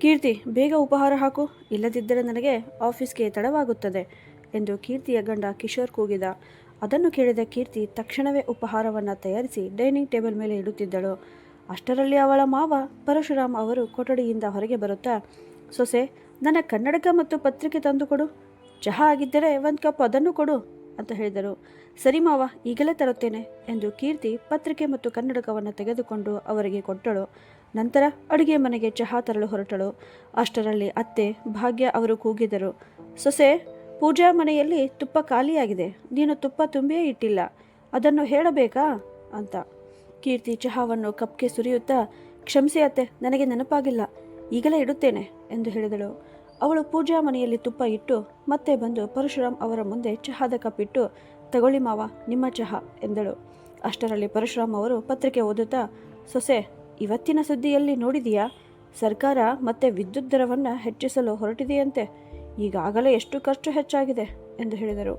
ಕೀರ್ತಿ, ಬೇಗ ಉಪಹಾರ ಹಾಕು, ಇಲ್ಲದಿದ್ದರೆ ನನಗೆ ಆಫೀಸ್ಗೆ ತಡವಾಗುತ್ತದೆ ಎಂದು ಕೀರ್ತಿಯ ಗಂಡ ಕಿಶೋರ್ ಕೂಗಿದ. ಅದನ್ನು ಕೇಳಿದ ಕೀರ್ತಿ ತಕ್ಷಣವೇ ಉಪಹಾರವನ್ನು ತಯಾರಿಸಿ ಡೈನಿಂಗ್ ಟೇಬಲ್ ಮೇಲೆ ಇಡುತ್ತಿದ್ದಳು. ಅಷ್ಟರಲ್ಲಿ ಅವಳ ಮಾವ ಪರಶುರಾಮ್ ಅವರು ಕೊಠಡಿಯಿಂದ ಹೊರಗೆ ಬರುತ್ತಾ, ಸೊಸೆ, ನನ್ನ ಕನ್ನಡಕ ಮತ್ತು ಪತ್ರಿಕೆ ತಂದುಕೊಡು, ಚಹಾ ಆಗಿದ್ದರೆ ಒಂದು ಕಪ್ ಅದನ್ನು ಕೊಡು ಅಂತ ಹೇಳಿದರು. ಸರಿ ಮಾವ, ಈಗಲೇ ತರುತ್ತೇನೆ ಎಂದು ಕೀರ್ತಿ ಪತ್ರಿಕೆ ಮತ್ತು ಕನ್ನಡಕವನ್ನು ತೆಗೆದುಕೊಂಡು ಅವರಿಗೆ ಕೊಟ್ಟಳು. ನಂತರ ಅಡುಗೆ ಮನೆಗೆ ಚಹಾ ತರಲು ಹೊರಟಳು. ಅಷ್ಟರಲ್ಲಿ ಅತ್ತೆ ಭಾಗ್ಯ ಅವರು ಕೂಗಿದರು, ಸೊಸೆ, ಪೂಜಾ ಮನೆಯಲ್ಲಿ ತುಪ್ಪ ಖಾಲಿಯಾಗಿದೆ, ನೀನು ತುಪ್ಪ ತುಂಬಿಯೇ ಇಟ್ಟಿಲ್ಲ, ಅದನ್ನು ಹೇಳಬೇಕಾ ಅಂತ. ಕೀರ್ತಿ ಚಹಾವನ್ನು ಕಪ್ಗೆ ಸುರಿಯುತ್ತಾ, ಕ್ಷಮಿಸಿ ಅತ್ತೆ, ನನಗೆ ನೆನಪಾಗಿಲ್ಲ, ಈಗಲೇ ಇಡುತ್ತೇನೆ ಎಂದು ಹೇಳಿದಳು. ಅವಳು ಪೂಜಾ ಮನೆಯಲ್ಲಿ ತುಪ್ಪ ಇಟ್ಟು ಮತ್ತೆ ಬಂದು ಪರಶುರಾಮ್ ಅವರ ಮುಂದೆ ಚಹಾದ ಕಪ್ ಇಟ್ಟು, ತಗೊಳ್ಳಿ ಮಾವ, ನಿಮ್ಮ ಚಹಾ ಎಂದಳು. ಅಷ್ಟರಲ್ಲಿ ಪರಶುರಾಮ್ ಅವರು ಪತ್ರಿಕೆ ಓದುತ್ತಾ, ಸೊಸೆ, ಇವತ್ತಿನ ಸುದ್ದಿಯಲ್ಲಿ ನೋಡಿದೆಯಾ, ಸರ್ಕಾರ ಮತ್ತೆ ವಿದ್ಯುತ್ ದರವನ್ನು ಹೆಚ್ಚಿಸಲು ಹೊರಟಿದೆಯಂತೆ, ಈಗಾಗಲೇ ಎಷ್ಟು ಖರ್ಚು ಹೆಚ್ಚಾಗಿದೆ ಎಂದು ಹೇಳಿದರು.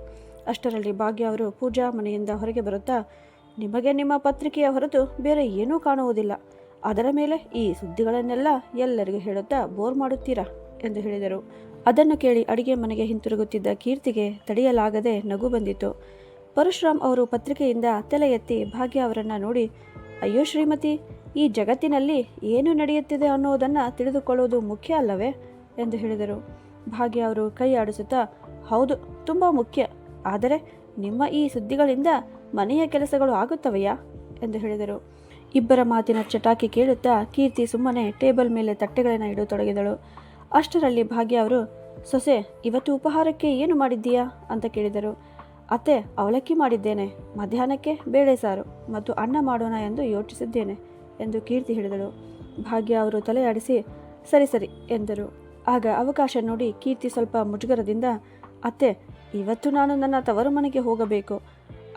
ಅಷ್ಟರಲ್ಲಿ ಭಾಗ್ಯ ಅವರು ಪೂಜಾ ಮನೆಯಿಂದ ಹೊರಗೆ ಬರುತ್ತಾ, ನಿಮಗೆ ನಿಮ್ಮ ಪತ್ರಿಕೆಯ ಹೊರತು ಬೇರೆ ಏನೂ ಕಾಣುವುದಿಲ್ಲ, ಅದರ ಮೇಲೆ ಈ ಸುದ್ದಿಗಳನ್ನೆಲ್ಲ ಎಲ್ಲರಿಗೂ ಹೇಳುತ್ತಾ ಬೋರ್ ಮಾಡುತ್ತೀರಾ ಎಂದು ಹೇಳಿದರು. ಅದನ್ನು ಕೇಳಿ ಅಡಿಗೆ ಮನೆಗೆ ಹಿಂತಿರುಗುತ್ತಿದ್ದ ಕೀರ್ತಿಗೆ ತಡೆಯಲಾಗದೆ ನಗು ಬಂದಿತು. ಪರಶುರಾಮ್ ಅವರು ಪತ್ರಿಕೆಯಿಂದ ತಲೆ ಎತ್ತಿ ಭಾಗ್ಯ ಅವರನ್ನು ನೋಡಿ, ಅಯ್ಯೋ ಶ್ರೀಮತಿ, ಈ ಜಗತ್ತಿನಲ್ಲಿ ಏನು ನಡೆಯುತ್ತಿದೆ ಅನ್ನೋದನ್ನು ತಿಳಿದುಕೊಳ್ಳುವುದು ಮುಖ್ಯ ಅಲ್ಲವೇ ಎಂದು ಹೇಳಿದರು. ಭಾಗ್ಯ ಅವರು ಕೈ ಆಡಿಸುತ್ತಾ, ಹೌದು, ತುಂಬ ಮುಖ್ಯ, ಆದರೆ ನಿಮ್ಮ ಈ ಸುದ್ದಿಗಳಿಂದ ಮನೆಯ ಕೆಲಸಗಳು ಆಗುತ್ತವೆಯಾ ಎಂದು ಹೇಳಿದರು. ಇಬ್ಬರ ಮಾತಿನ ಚಟಾಕಿ ಕೇಳುತ್ತಾ ಕೀರ್ತಿ ಸುಮ್ಮನೆ ಟೇಬಲ್ ಮೇಲೆ ತಟ್ಟೆಗಳನ್ನು ಇಡತೊಡಗಿದಳು. ಅಷ್ಟರಲ್ಲಿ ಭಾಗ್ಯ ಅವರು, ಸೊಸೆ, ಇವತ್ತು ಉಪಹಾರಕ್ಕೆ ಏನು ಮಾಡಿದ್ದೀಯಾ ಅಂತ ಕೇಳಿದರು. ಅತ್ತೆ, ಅವಲಕ್ಕಿ ಮಾಡಿದ್ದೇನೆ, ಮಧ್ಯಾಹ್ನಕ್ಕೆ ಬೇಳೆ ಸಾರು ಮತ್ತು ಅನ್ನ ಮಾಡೋಣ ಎಂದು ಯೋಚಿಸಿದ್ದೇನೆ ಎಂದು ಕೀರ್ತಿ ಹೇಳಿದಳು. ಭಾಗ್ಯ ಅವರು ತಲೆ ಆಡಿಸಿ ಸರಿ ಸರಿ ಎಂದರು. ಆಗ ಅವಕಾಶ ನೋಡಿ ಕೀರ್ತಿ ಸ್ವಲ್ಪ ಮುಜುಗರದಿಂದ, ಅತ್ತೆ, ಇವತ್ತು ನಾನು ನನ್ನ ತವರು ಮನೆಗೆ ಹೋಗಬೇಕು,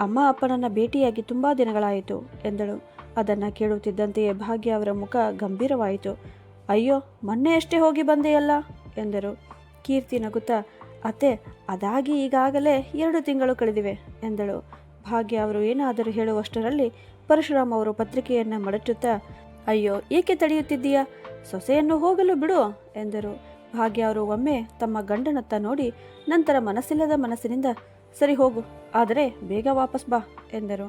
ಅಮ್ಮ ಅಪ್ಪನನ್ನು ಭೇಟಿಯಾಗಿ ತುಂಬ ದಿನಗಳಾಯಿತು ಎಂದಳು. ಅದನ್ನು ಕೇಳುತ್ತಿದ್ದಂತೆಯೇ ಭಾಗ್ಯ ಅವರ ಮುಖ ಗಂಭೀರವಾಯಿತು. ಅಯ್ಯೋ, ಮೊನ್ನೆಯಷ್ಟೇ ಹೋಗಿ ಬಂದೆಯಲ್ಲ ಎಂದರು. ಕೀರ್ತಿ ನಗುತ್ತಾ, ಅತ್ತೆ, ಅದಾಗಿ ಈಗಾಗಲೇ 2 ತಿಂಗಳು ಕಳೆದಿವೆ ಎಂದಳು. ಭಾಗ್ಯ ಅವರು ಏನಾದರೂ ಹೇಳುವಷ್ಟರಲ್ಲಿ ಪರಶುರಾಮ್ ಅವರು ಪತ್ರಿಕೆಯನ್ನು ಮಡಚುತ್ತಾ, ಅಯ್ಯೋ, ಏಕೆ ತಡೆಯುತ್ತಿದ್ದೀಯಾ, ಸೊಸೆಯನ್ನು ಹೋಗಲು ಬಿಡು ಎಂದರು. ಭಾಗ್ಯ ಅವರು ಒಮ್ಮೆ ತಮ್ಮ ಗಂಡನತ್ತ ನೋಡಿ ನಂತರ ಮನಸ್ಸಿಲ್ಲದ ಮನಸ್ಸಿನಿಂದ, ಸರಿ ಹೋಗು, ಆದರೆ ಬೇಗ ವಾಪಸ್ ಬಾ ಎಂದರು.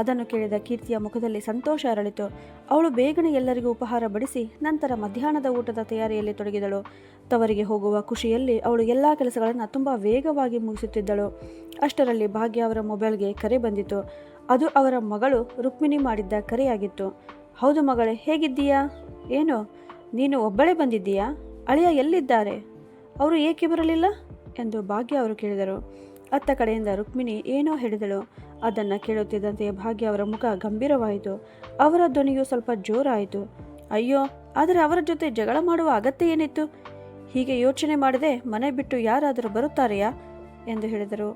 ಅದನ್ನು ಕೇಳಿದ ಕೀರ್ತಿಯ ಮುಖದಲ್ಲಿ ಸಂತೋಷ ಅರಳಿತು. ಅವಳು ಬೇಗನೆ ಎಲ್ಲರಿಗೂ ಉಪಹಾರ ಬಡಿಸಿ ನಂತರ ಮಧ್ಯಾಹ್ನದ ಊಟದ ತಯಾರಿಯಲ್ಲಿ ತೊಡಗಿದಳು. ತವರಿಗೆ ಹೋಗುವ ಖುಷಿಯಲ್ಲಿ ಅವಳು ಎಲ್ಲ ಕೆಲಸಗಳನ್ನು ತುಂಬ ವೇಗವಾಗಿ ಮುಗಿಸುತ್ತಿದ್ದಳು. ಅಷ್ಟರಲ್ಲಿ ಭಾಗ್ಯ ಅವರ ಮೊಬೈಲ್ಗೆ ಕರೆ ಬಂದಿತು. ಅದು ಅವರ ಮಗಳು ರುಕ್ಮಿಣಿ ಮಾಡಿದ್ದ ಕರೆಯಾಗಿತ್ತು. ಹೌದು ಮಗಳೇ, ಹೇಗಿದ್ದೀಯಾ? ಏನು, ನೀನು ಒಬ್ಬಳೇ ಬಂದಿದ್ದೀಯಾ? ಅಳಿಯ ಎಲ್ಲಿದ್ದಾರೆ? ಅವರು ಏಕೆ ಬರಲಿಲ್ಲ ಎಂದು ಭಾಗ್ಯ ಅವರು ಕೇಳಿದರು. ಅತ್ತ ಕಡೆಯಿಂದ ರುಕ್ಮಿಣಿ ಏನೋ ಹೇಳಿದಳು. ಅದನ್ನು ಕೇಳುತ್ತಿದ್ದಂತೆ ಭಾಗ್ಯ ಅವರ ಮುಖ ಗಂಭೀರವಾಯಿತು. ಅವರ ಧ್ವನಿಯು ಸ್ವಲ್ಪ ಜೋರಾಯಿತು. ಅಯ್ಯೋ, ಆದರೆ ಅವರ ಜೊತೆ ಜಗಳ ಮಾಡುವ ಅಗತ್ಯ ಏನಿತ್ತು? ಹೀಗೆ ಯೋಚನೆ ಮಾಡದೆ ಮನೆ ಬಿಟ್ಟು ಯಾರಾದರೂ ಬರುತ್ತಾರೆಯಾ ಎಂದು ಹೇಳಿದರು.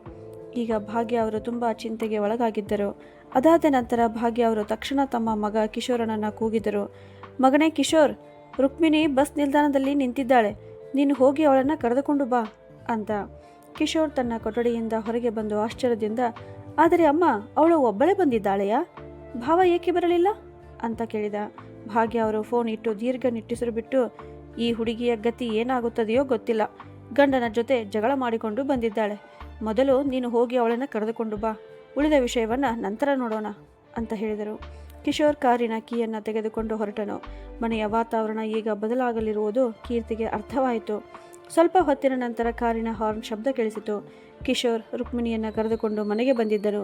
ಈಗ ಭಾಗ್ಯ ಅವರು ತುಂಬ ಚಿಂತೆಗೆ ಒಳಗಾಗಿದ್ದರು. ಅದಾದ ನಂತರ ಭಾಗ್ಯ ಅವರು ತಕ್ಷಣ ತಮ್ಮ ಮಗ ಕಿಶೋರನನ್ನು ಕೂಗಿದರು. ಮಗನೇ ಕಿಶೋರ್, ರುಕ್ಮಿಣಿ ಬಸ್ ನಿಲ್ದಾಣದಲ್ಲಿ ನಿಂತಿದ್ದಾಳೆ, ನೀನು ಹೋಗಿ ಅವಳನ್ನು ಕರೆದುಕೊಂಡು ಬಾ ಅಂತ. ಕಿಶೋರ್ ತನ್ನ ಕೊಠಡಿಯಿಂದ ಹೊರಗೆ ಬಂದು ಆಶ್ಚರ್ಯದಿಂದ, ಆದರೆ ಅಮ್ಮ, ಅವಳು ಒಬ್ಬಳೇ ಬಂದಿದ್ದಾಳೆಯಾ? ಭಾವ ಏಕೆ ಬರಲಿಲ್ಲ ಅಂತ ಕೇಳಿದ. ಭಾಗ್ಯ ಅವರು ಫೋನ್ ಇಟ್ಟು ದೀರ್ಘ ನಿಟ್ಟುಸಿರು ಬಿಟ್ಟು, ಈ ಹುಡುಗಿಯ ಗತಿ ಏನಾಗುತ್ತದೆಯೋ ಗೊತ್ತಿಲ್ಲ, ಗಂಡನ ಜೊತೆ ಜಗಳ ಮಾಡಿಕೊಂಡು ಬಂದಿದ್ದಾಳೆ, ಮೊದಲು ನೀನು ಹೋಗಿ ಅವಳನ್ನು ಕರೆದುಕೊಂಡು ಬಾ, ಉಳಿದ ವಿಷಯವನ್ನು ನಂತರ ನೋಡೋಣ ಅಂತ ಹೇಳಿದರು. ಕಿಶೋರ್ ಕಾರಿನ ಕೀಯನ್ನು ತೆಗೆದುಕೊಂಡು ಹೊರಟನು. ಮನೆಯ ವಾತಾವರಣ ಈಗ ಬದಲಾಗಲಿರುವುದು ಕೀರ್ತಿಗೆ ಅರ್ಥವಾಯಿತು. ಸ್ವಲ್ಪ ಹೊತ್ತಿನ ನಂತರ ಕಾರಿನ ಹಾರ್ನ್ ಶಬ್ದ ಕೇಳಿಸಿತು. ಕಿಶೋರ್ ರುಕ್ಮಿಣಿಯನ್ನು ಕರೆದುಕೊಂಡು ಮನೆಗೆ ಬಂದಿದ್ದರು.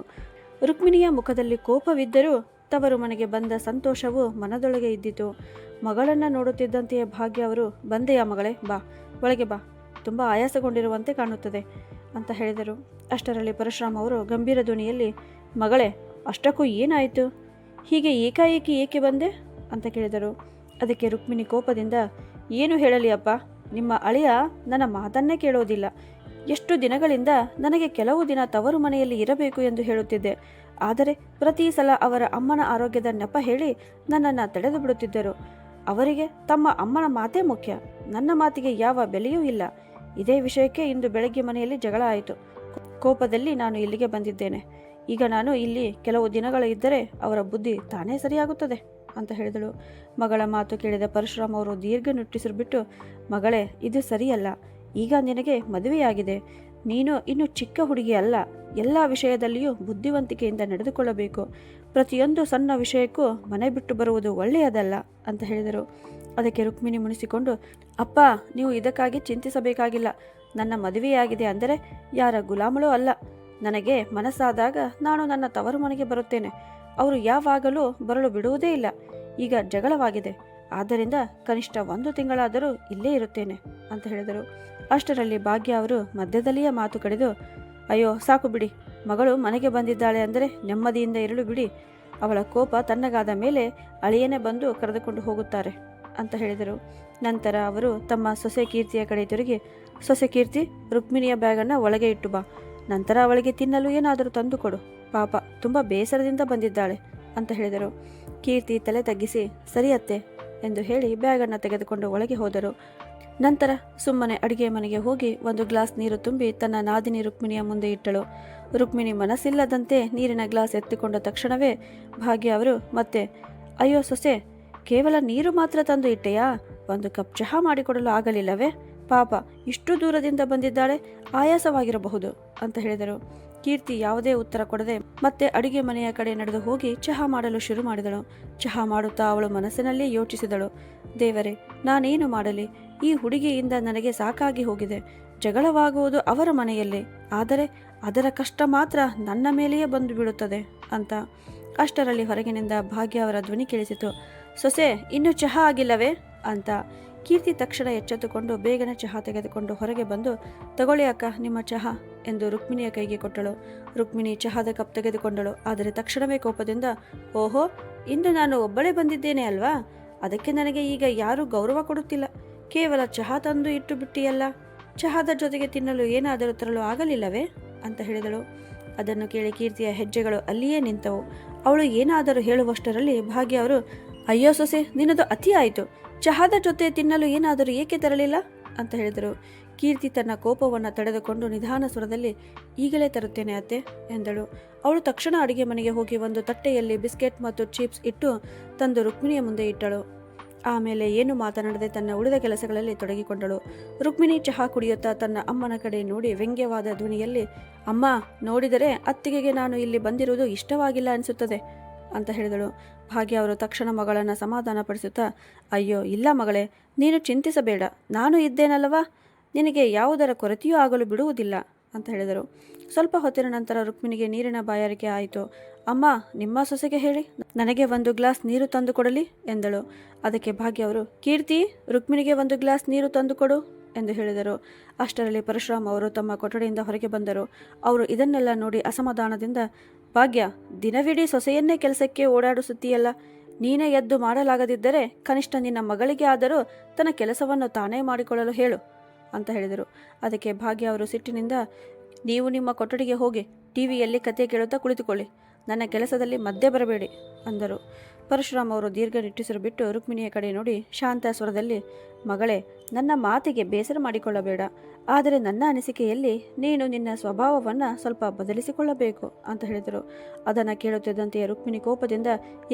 ರುಕ್ಮಿಣಿಯ ಮುಖದಲ್ಲಿ ಕೋಪವಿದ್ದರೂ ತವರು ಮನೆಗೆ ಬಂದ ಸಂತೋಷವು ಮನದೊಳಗೆ ಇದ್ದಿತು. ಮಗಳನ್ನು ನೋಡುತ್ತಿದ್ದಂತೆಯೇ ಭಾಗ್ಯ ಅವರು, ಬಂದೆಯಾ ಮಗಳೇ, ಬಾ, ಒಳಗೆ ಬಾ, ತುಂಬ ಆಯಾಸಗೊಂಡಿರುವಂತೆ ಕಾಣುತ್ತದೆ ಅಂತ ಹೇಳಿದರು. ಅಷ್ಟರಲ್ಲಿ ಪರಶುರಾಮ್ ಅವರು ಗಂಭೀರ ಧ್ವನಿಯಲ್ಲಿ, ಮಗಳೇ, ಅಷ್ಟಕ್ಕೂ ಏನಾಯಿತು, ಹೀಗೆ ಏಕಾಏಕಿ ಏಕೆ ಬಂದೆ ಅಂತ ಕೇಳಿದರು. ಅದಕ್ಕೆ ರುಕ್ಮಿಣಿ ಕೋಪದಿಂದ, ಏನು ಹೇಳಲಿ ಅಪ್ಪ, ನಿಮ್ಮ ಅಳಿಯ ನನ್ನ ಮಾತನ್ನೇ ಕೇಳೋದಿಲ್ಲ, ಎಷ್ಟು ದಿನಗಳಿಂದ ನನಗೆ ಕೆಲವು ದಿನ ತವರು ಮನೆಯಲ್ಲಿ ಇರಬೇಕು ಎಂದು ಹೇಳುತ್ತಿದ್ದೆ, ಆದರೆ ಪ್ರತಿ ಸಲ ಅವರ ಅಮ್ಮನ ಆರೋಗ್ಯದ ನೆಪ ಹೇಳಿ ನನ್ನನ್ನು ತಡೆದು ಬಿಡುತ್ತಿದ್ದರು. ಅವರಿಗೆ ತಮ್ಮ ಅಮ್ಮನ ಮಾತೇ ಮುಖ್ಯ, ನನ್ನ ಮಾತಿಗೆ ಯಾವ ಬೆಲೆಯೂ ಇಲ್ಲ. ಇದೇ ವಿಷಯಕ್ಕೆ ಇಂದು ಬೆಳಗ್ಗೆ ಮನೆಯಲ್ಲಿ ಜಗಳ ಆಯಿತು. ಕೋಪದಲ್ಲಿ ನಾನು ಇಲ್ಲಿಗೆ ಬಂದಿದ್ದೇನೆ. ಈಗ ನಾನು ಇಲ್ಲಿ ಕೆಲವು ದಿನಗಳು ಇದ್ದರೆ ಅವರ ಬುದ್ಧಿ ತಾನೇ ಸರಿಯಾಗುತ್ತದೆ ಅಂತ ಹೇಳಿದಳು. ಮಗಳ ಮಾತು ಕೇಳಿದ ಪರಶುರಾಮ್ ಅವರು ದೀರ್ಘ ನಿಟ್ಟುಸಿರು ಬಿಟ್ಟು, ಮಗಳೇ, ಇದು ಸರಿಯಲ್ಲ. ಈಗ ನಿನಗೆ ಮದುವೆಯಾಗಿದೆ. ನೀನು ಇನ್ನು ಚಿಕ್ಕ ಹುಡುಗಿ ಅಲ್ಲ. ಎಲ್ಲ ವಿಷಯದಲ್ಲಿಯೂ ಬುದ್ಧಿವಂತಿಕೆಯಿಂದ ನಡೆದುಕೊಳ್ಳಬೇಕು. ಪ್ರತಿಯೊಂದು ಸಣ್ಣ ವಿಷಯಕ್ಕೂ ಮನೆ ಬಿಟ್ಟು ಬರುವುದು ಒಳ್ಳೆಯದಲ್ಲ ಅಂತ ಹೇಳಿದರು. ಅದಕ್ಕೆ ರುಕ್ಮಿಣಿ ಮುನಿಸಿಕೊಂಡು, ಅಪ್ಪ, ನೀವು ಇದಕ್ಕಾಗಿ ಚಿಂತಿಸಬೇಕಾಗಿಲ್ಲ. ನನ್ನ ಮದುವೆಯಾಗಿದೆ ಅಂದರೆ ಯಾರ ಗುಲಾಮಳೂ ಅಲ್ಲ. ನನಗೆ ಮನಸ್ಸಾದಾಗ ನಾನು ನನ್ನ ತವರು ಮನೆಗೆ ಬರುತ್ತೇನೆ. ಅವರು ಯಾವಾಗಲೂ ಬರಲು ಬಿಡುವುದೇ ಇಲ್ಲ. ಈಗ ಜಗಳವಾಗಿದೆ, ಆದ್ದರಿಂದ ಕನಿಷ್ಠ 1 ತಿಂಗಳಾದರೂ ಇಲ್ಲೇ ಇರುತ್ತೇನೆ ಅಂತ ಹೇಳಿದರು. ಅಷ್ಟರಲ್ಲಿ ಭಾಗ್ಯ ಅವರು ಮಧ್ಯದಲ್ಲಿಯೇ ಮಾತು ಕಡಿದು, ಅಯ್ಯೋ ಸಾಕು ಬಿಡಿ, ಮಗಳು ಮನೆಗೆ ಬಂದಿದ್ದಾಳೆ ಅಂದರೆ ನೆಮ್ಮದಿಯಿಂದ ಇರಲು ಬಿಡಿ. ಅವಳ ಕೋಪ ತಣ್ಣಗಾದ ಮೇಲೆ ಅಳಿಯನೇ ಬಂದು ಕರೆದುಕೊಂಡು ಹೋಗುತ್ತಾರೆ ಅಂತ ಹೇಳಿದರು. ನಂತರ ಅವರು ತಮ್ಮ ಸೊಸೆ ಕೀರ್ತಿಯ ಕಡೆ ತಿರುಗಿ, ಸೊಸೆ ಕೀರ್ತಿ, ರುಕ್ಮಿಣಿಯ ಬ್ಯಾಗನ್ನು ಒಳಗೆ ಇಟ್ಟು ಬಾ. ನಂತರ ಅವಳಿಗೆ ತಿನ್ನಲು ಏನಾದರೂ ತಂದು ಕೊಡು. ಪಾಪ ತುಂಬ ಬೇಸರದಿಂದ ಬಂದಿದ್ದಾಳೆ ಅಂತ ಹೇಳಿದರು. ಕೀರ್ತಿ ತಲೆ ತಗ್ಗಿಸಿ, ಸರಿಯತ್ತೆ ಎಂದು ಹೇಳಿ ಬ್ಯಾಗನ್ನು ತೆಗೆದುಕೊಂಡು ಒಳಗೆ ಹೋದರು. ನಂತರ ಸುಮ್ಮನೆ ಅಡುಗೆ ಮನೆಗೆ ಹೋಗಿ 1 ಗ್ಲಾಸ್ ನೀರು ತುಂಬಿ ತನ್ನ ನಾದಿನಿ ರುಕ್ಮಿಣಿಯ ಮುಂದೆ ಇಟ್ಟಳು. ರುಕ್ಮಿಣಿ ಮನಸ್ಸಿಲ್ಲದಂತೆ ನೀರಿನ ಗ್ಲಾಸ್ ಎತ್ತಿಕೊಂಡ ತಕ್ಷಣವೇ ಭಾಗ್ಯ ಅವರು ಮತ್ತೆ, ಅಯ್ಯೋ ಸೊಸೆ, ಕೇವಲ ನೀರು ಮಾತ್ರ ತಂದು ಇಟ್ಟೆಯಾ? 1 ಕಪ್ ಚಹಾ ಮಾಡಿಕೊಡಲು ಆಗಲಿಲ್ಲವೇ? ಪಾಪ, ಇಷ್ಟು ದೂರದಿಂದ ಬಂದಿದ್ದಾಳೆ, ಆಯಾಸವಾಗಿರಬಹುದು ಅಂತ ಹೇಳಿದರು. ಕೀರ್ತಿ ಯಾವುದೇ ಉತ್ತರ ಕೊಡದೆ ಮತ್ತೆ ಅಡುಗೆ ಮನೆಯ ಕಡೆ ನಡೆದು ಹೋಗಿ ಚಹಾ ಮಾಡಲು ಶುರು ಮಾಡಿದಳು. ಚಹಾ ಮಾಡುತ್ತಾ ಅವಳು ಮನಸ್ಸಿನಲ್ಲಿ ಯೋಚಿಸಿದಳು, ದೇವರೇ, ನಾನೇನು ಮಾಡಲಿ? ಈ ಹುಡುಗಿಯಿಂದ ನನಗೆ ಸಾಕಾಗಿ ಹೋಗಿದೆ. ಜಗಳವಾಗುವುದು ಅವರ ಮನೆಯಲ್ಲಿ, ಆದರೆ ಅದರ ಕಷ್ಟ ಮಾತ್ರ ನನ್ನ ಮೇಲೆಯೇ ಬಂದು ಬಿಡುತ್ತದೆ ಅಂತ. ಅಷ್ಟರಲ್ಲಿ ಹೊರಗಿನಿಂದ ಭಾಗ್ಯ ಅವರ ಧ್ವನಿ ಕೇಳಿಸಿತು, ಸೊಸೆ, ಇನ್ನೂ ಚಹಾ ಆಗಿಲ್ಲವೇ ಅಂತ. ಕೀರ್ತಿ ತಕ್ಷಣ ಎಚ್ಚೆತ್ತುಕೊಂಡು ಬೇಗನೆ ಚಹಾ ತೆಗೆದುಕೊಂಡು ಹೊರಗೆ ಬಂದು, ತಗೊಳ್ಳಿ ಅಕ್ಕ, ನಿಮ್ಮ ಚಹಾ ಎಂದು ರುಕ್ಮಿಣಿಯ ಕೈಗೆ ಕೊಟ್ಟಳು. ರುಕ್ಮಿಣಿ ಚಹಾದ ಕಪ್ ತೆಗೆದುಕೊಂಡಳು. ಆದರೆ ತಕ್ಷಣವೇ ಕೋಪದಿಂದ, ಓಹೋ, ಇಂದು ನಾನು ಒಬ್ಬಳೇ ಬಂದಿದ್ದೇನೆ ಅಲ್ವಾ? ಅದಕ್ಕೆ ನನಗೆ ಈಗ ಯಾರೂ ಗೌರವ ಕೊಡುತ್ತಿಲ್ಲ. ಕೇವಲ ಚಹಾ ತಂದು ಇಟ್ಟು ಬಿಟ್ಟಿಯಲ್ಲ. ಚಹಾದ ಜೊತೆಗೆ ತಿನ್ನಲು ಏನಾದರೂ ತರಲು ಆಗಲಿಲ್ಲವೇ ಅಂತ ಹೇಳಿದಳು. ಅದನ್ನು ಕೇಳಿ ಕೀರ್ತಿಯ ಹೆಜ್ಜೆಗಳು ಅಲ್ಲಿಯೇ ನಿಂತವು. ಅವಳು ಏನಾದರೂ ಹೇಳುವಷ್ಟರಲ್ಲಿ ಭಾಗ್ಯ ಅವರು, ಅಯ್ಯೋ ಸೊಸೆ, ನಿನ್ನದು ಅತಿ ಆಯಿತು. ಚಹಾದ ಜೊತೆ ತಿನ್ನಲು ಏನಾದರೂ ಏಕೆ ತರಲಿಲ್ಲ ಅಂತ ಹೇಳಿದರು. ಕೀರ್ತಿ ತನ್ನ ಕೋಪವನ್ನು ತಡೆದುಕೊಂಡು ನಿಧಾನ ಸ್ವರದಲ್ಲಿ, ಈಗಲೇ ತರುತ್ತೇನೆ ಅತ್ತೆ ಎಂದಳು. ಅವಳು ತಕ್ಷಣ ಅಡುಗೆ ಮನೆಗೆ ಹೋಗಿ 1 ತಟ್ಟೆಯಲ್ಲಿ ಬಿಸ್ಕೆಟ್ ಮತ್ತು ಚಿಪ್ಸ್ ಇಟ್ಟು ತಂದು ರುಕ್ಮಿಣಿಯ ಮುಂದೆ ಇಟ್ಟಳು. ಆಮೇಲೆ ಏನು ಮಾತನಾಡದೆ ತನ್ನ ಉಳಿದ ಕೆಲಸಗಳಲ್ಲಿ ತೊಡಗಿಕೊಂಡಳು. ರುಕ್ಮಿಣಿ ಚಹಾ ಕುಡಿಯುತ್ತಾ ತನ್ನ ಅಮ್ಮನ ಕಡೆ ನೋಡಿ ವ್ಯಂಗ್ಯವಾದ ಧ್ವನಿಯಲ್ಲಿ, ಅಮ್ಮ, ನೋಡಿದರೆ ಅತ್ತಿಗೆಗೆ ನಾನು ಇಲ್ಲಿ ಬಂದಿರುವುದು ಇಷ್ಟವಾಗಿಲ್ಲ ಅನಿಸುತ್ತದೆ ಅಂತ ಹೇಳಿದಳು. ಭಾಗ್ಯ ಅವರು ತಕ್ಷಣ ಮಗಳನ್ನು ಸಮಾಧಾನಪಡಿಸುತ್ತಾ, ಅಯ್ಯೋ ಇಲ್ಲ ಮಗಳೇ, ನೀನು ಚಿಂತಿಸಬೇಡ, ನಾನು ಇದ್ದೇನಲ್ಲವಾ, ನಿನಗೆ ಯಾವುದರ ಕೊರತೆಯೂ ಆಗಲು ಬಿಡುವುದಿಲ್ಲ ಅಂತ ಹೇಳಿದರು. ಸ್ವಲ್ಪ ಹೊತ್ತಿನ ನಂತರ ರುಕ್ಮಿಣಿಗೆ ನೀರಿನ ಬಾಯಾರಿಕೆ ಆಯಿತು. ಅಮ್ಮ, ನಿಮ್ಮ ಸೊಸೆಗೆ ಹೇಳಿ ನನಗೆ 1 ಗ್ಲಾಸ್ ನೀರು ತಂದು ಕೊಡಲಿ ಎಂದಳು. ಅದಕ್ಕೆ ಭಾಗ್ಯ ಅವರು, ಕೀರ್ತಿ, ರುಕ್ಮಿಣಿಗೆ 1 ಗ್ಲಾಸ್ ನೀರು ತಂದು ಕೊಡು ಎಂದು ಹೇಳಿದರು. ಅಷ್ಟರಲ್ಲಿ ಪರಶುರಾಮ್ ಅವರು ತಮ್ಮ ಕೊಠಡಿಯಿಂದ ಹೊರಗೆ ಬಂದರು. ಅವರು ಇದನ್ನೆಲ್ಲ ನೋಡಿ ಅಸಮಾಧಾನದಿಂದ, ಭಾಗ್ಯ, ದಿನವಿಡೀ ಸೊಸೆಯನ್ನೇ ಕೆಲಸಕ್ಕೆ ಓಡಾಡಿಸುತ್ತೀಯಲ್ಲ. ನೀನೇ ಎದ್ದು ಮಾಡಲಾಗದಿದ್ದರೆ ಕನಿಷ್ಠ ನಿನ್ನ ಮಗಳಿಗೆ ಆದರೂ ತನ್ನ ಕೆಲಸವನ್ನು ತಾನೇ ಮಾಡಿಕೊಳ್ಳಲು ಹೇಳು ಅಂತ ಹೇಳಿದರು. ಅದಕ್ಕೆ ಭಾಗ್ಯ ಅವರು ಸಿಟ್ಟಿನಿಂದ, ನೀವು ನಿಮ್ಮ ಕೊಠಡಿಗೆ ಹೋಗಿ ಟಿವಿಯಲ್ಲಿ ಕತೆ ಕೇಳುತ್ತಾ ಕುಳಿತುಕೊಳ್ಳಿ. ನನ್ನ ಕೆಲಸದಲ್ಲಿ ಮಧ್ಯೆ ಬರಬೇಡಿ ಅಂದರು. ಪರಶುರಾಮ್ ಅವರು ದೀರ್ಘ ನಿಟ್ಟುಸಿರು ಬಿಟ್ಟು ರುಕ್ಮಿಣಿಯ ಕಡೆ ನೋಡಿ ಶಾಂತ ಸ್ವರದಲ್ಲಿ, ಮಗಳೇ, ನನ್ನ ಮಾತಿಗೆ ಬೇಸರ ಮಾಡಿಕೊಳ್ಳಬೇಡ. ಆದರೆ ನನ್ನ ಅನಿಸಿಕೆಯಲ್ಲಿ ನೀನು ನಿನ್ನ ಸ್ವಭಾವವನ್ನು ಸ್ವಲ್ಪ ಬದಲಿಸಿಕೊಳ್ಳಬೇಕು ಅಂತ ಹೇಳಿದರು. ಅದನ್ನು ಕೇಳುತ್ತಿದ್ದಂತೆಯೇ ರುಕ್ಮಿಣಿ ಕೋಪದಿಂದ,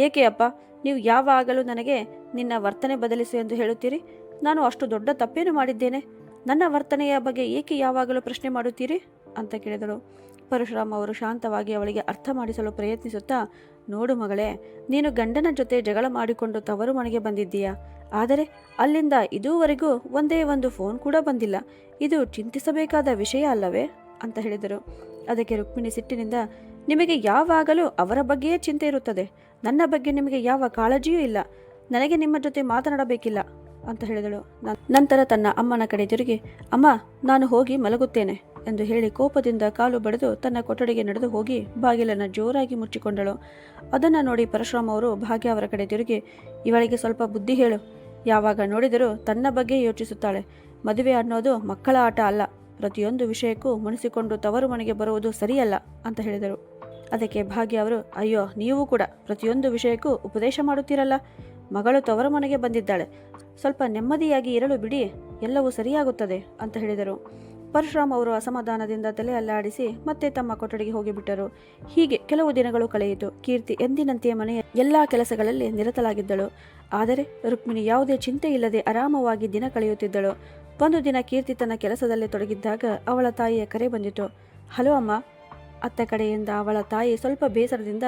ಏಕೆ ಅಪ್ಪ, ನೀವು ಯಾವಾಗಲೂ ನನಗೆ ನಿನ್ನ ವರ್ತನೆ ಬದಲಿಸು ಎಂದು ಹೇಳುತ್ತೀರಿ? ನಾನು ಅಷ್ಟು ದೊಡ್ಡ ತಪ್ಪೇನು ಮಾಡಿದ್ದೇನೆ? ನನ್ನ ವರ್ತನೆಯ ಬಗ್ಗೆ ಏಕೆ ಯಾವಾಗಲೂ ಪ್ರಶ್ನೆ ಮಾಡುತ್ತೀರಿ ಅಂತ ಕೇಳಿದಳು. ಪರಶುರಾಮ್ ಅವರು ಶಾಂತವಾಗಿ ಅವಳಿಗೆ ಅರ್ಥ ಮಾಡಿಸಲು ಪ್ರಯತ್ನಿಸುತ್ತಾ, ನೋಡು ಮಗಳೇ, ನೀನು ಗಂಡನ ಜೊತೆ ಜಗಳ ಮಾಡಿಕೊಂಡು ತವರು ಮನೆಗೆ ಬಂದಿದ್ದೀಯಾ. ಆದರೆ ಅಲ್ಲಿಂದ ಇದುವರೆಗೂ ಒಂದೇ 1 ಫೋನ್ ಕೂಡ ಬಂದಿಲ್ಲ. ಇದು ಚಿಂತಿಸಬೇಕಾದ ವಿಷಯ ಅಲ್ಲವೇ ಅಂತ ಹೇಳಿದರು. ಅದಕ್ಕೆ ರುಕ್ಮಿಣಿ ಸಿಟ್ಟಿನಿಂದ, ನಿಮಗೆ ಯಾವಾಗಲೂ ಅವರ ಬಗ್ಗೆಯೇ ಚಿಂತೆ ಇರುತ್ತದೆ. ನನ್ನ ಬಗ್ಗೆ ನಿಮಗೆ ಯಾವ ಕಾಳಜಿಯೂ ಇಲ್ಲ. ನನಗೆ ನಿಮ್ಮ ಜೊತೆ ಮಾತನಾಡಬೇಕಿಲ್ಲ ಅಂತ ಹೇಳಿದಳು. ನಂತರ ತನ್ನ ಅಮ್ಮನ ಕಡೆ ತಿರುಗಿ, ಅಮ್ಮ, ನಾನು ಹೋಗಿ ಮಲಗುತ್ತೇನೆ ಎಂದು ಹೇಳಿ ಕೋಪದಿಂದ ಕಾಲು ಬಡಿದು ತನ್ನ ಕೊಠಡಿಗೆ ನಡೆದು ಹೋಗಿ ಬಾಗಿಲನ್ನು ಜೋರಾಗಿ ಮುಚ್ಚಿಕೊಂಡಳು. ಅದನ್ನು ನೋಡಿ ಪರಶುರಾಮ್ ಅವರು ಭಾಗ್ಯ ಅವರ ಕಡೆ ತಿರುಗಿ, ಇವಳಿಗೆ ಸ್ವಲ್ಪ ಬುದ್ಧಿ ಹೇಳು. ಯಾವಾಗ ನೋಡಿದರೂ ತನ್ನ ಬಗ್ಗೆ ಯೋಚಿಸುತ್ತಾಳೆ. ಮದುವೆ ಅನ್ನೋದು ಮಕ್ಕಳ ಆಟ ಅಲ್ಲ. ಪ್ರತಿಯೊಂದು ವಿಷಯಕ್ಕೂ ಮುನಿಸಿಕೊಂಡು ತವರು ಮನೆಗೆ ಬರುವುದು ಸರಿಯಲ್ಲ ಅಂತ ಹೇಳಿದರು. ಅದಕ್ಕೆ ಭಾಗ್ಯ ಅವರು, ಅಯ್ಯೋ, ನೀವು ಕೂಡ ಪ್ರತಿಯೊಂದು ವಿಷಯಕ್ಕೂ ಉಪದೇಶ ಮಾಡುತ್ತೀರಲ್ಲ. ಮಗಳು ತವರು ಮನೆಗೆ ಬಂದಿದ್ದಾಳೆ, ಸ್ವಲ್ಪ ನೆಮ್ಮದಿಯಾಗಿ ಇರಲು ಬಿಡಿ, ಎಲ್ಲವೂ ಸರಿಯಾಗುತ್ತದೆ ಅಂತ ಹೇಳಿದರು. ಪರಶುರಾಮ್ ಅವರು ಅಸಮಾಧಾನದಿಂದ ತಲೆ ಅಲ್ಲಾಡಿಸಿ ಮತ್ತೆ ತಮ್ಮ ಕೊಠಡಿಗೆ ಹೋಗಿಬಿಟ್ಟರು. ಹೀಗೆ ಕೆಲವು ದಿನಗಳು ಕಳೆಯಿತು. ಕೀರ್ತಿ ಎಂದಿನಂತೆಯೇ ಮನೆಯ ಎಲ್ಲಾ ಕೆಲಸಗಳಲ್ಲಿ ನಿರತಲಾಗಿದ್ದಳು. ಆದರೆ ರುಕ್ಮಿಣಿ ಯಾವುದೇ ಚಿಂತೆ ಇಲ್ಲದೆ ಆರಾಮವಾಗಿ ದಿನ ಕಳೆಯುತ್ತಿದ್ದಳು. ಒಂದು ದಿನ ಕೀರ್ತಿ ತನ್ನ ಕೆಲಸದಲ್ಲೇ ತೊಡಗಿದ್ದಾಗ ಅವಳ ತಾಯಿಯ ಕರೆ ಬಂದಿತು. ಹಲೋ ಅಮ್ಮ. ಅತ್ತ ಕಡೆಯಿಂದ ಅವಳ ತಾಯಿ ಸ್ವಲ್ಪ ಬೇಸರದಿಂದ,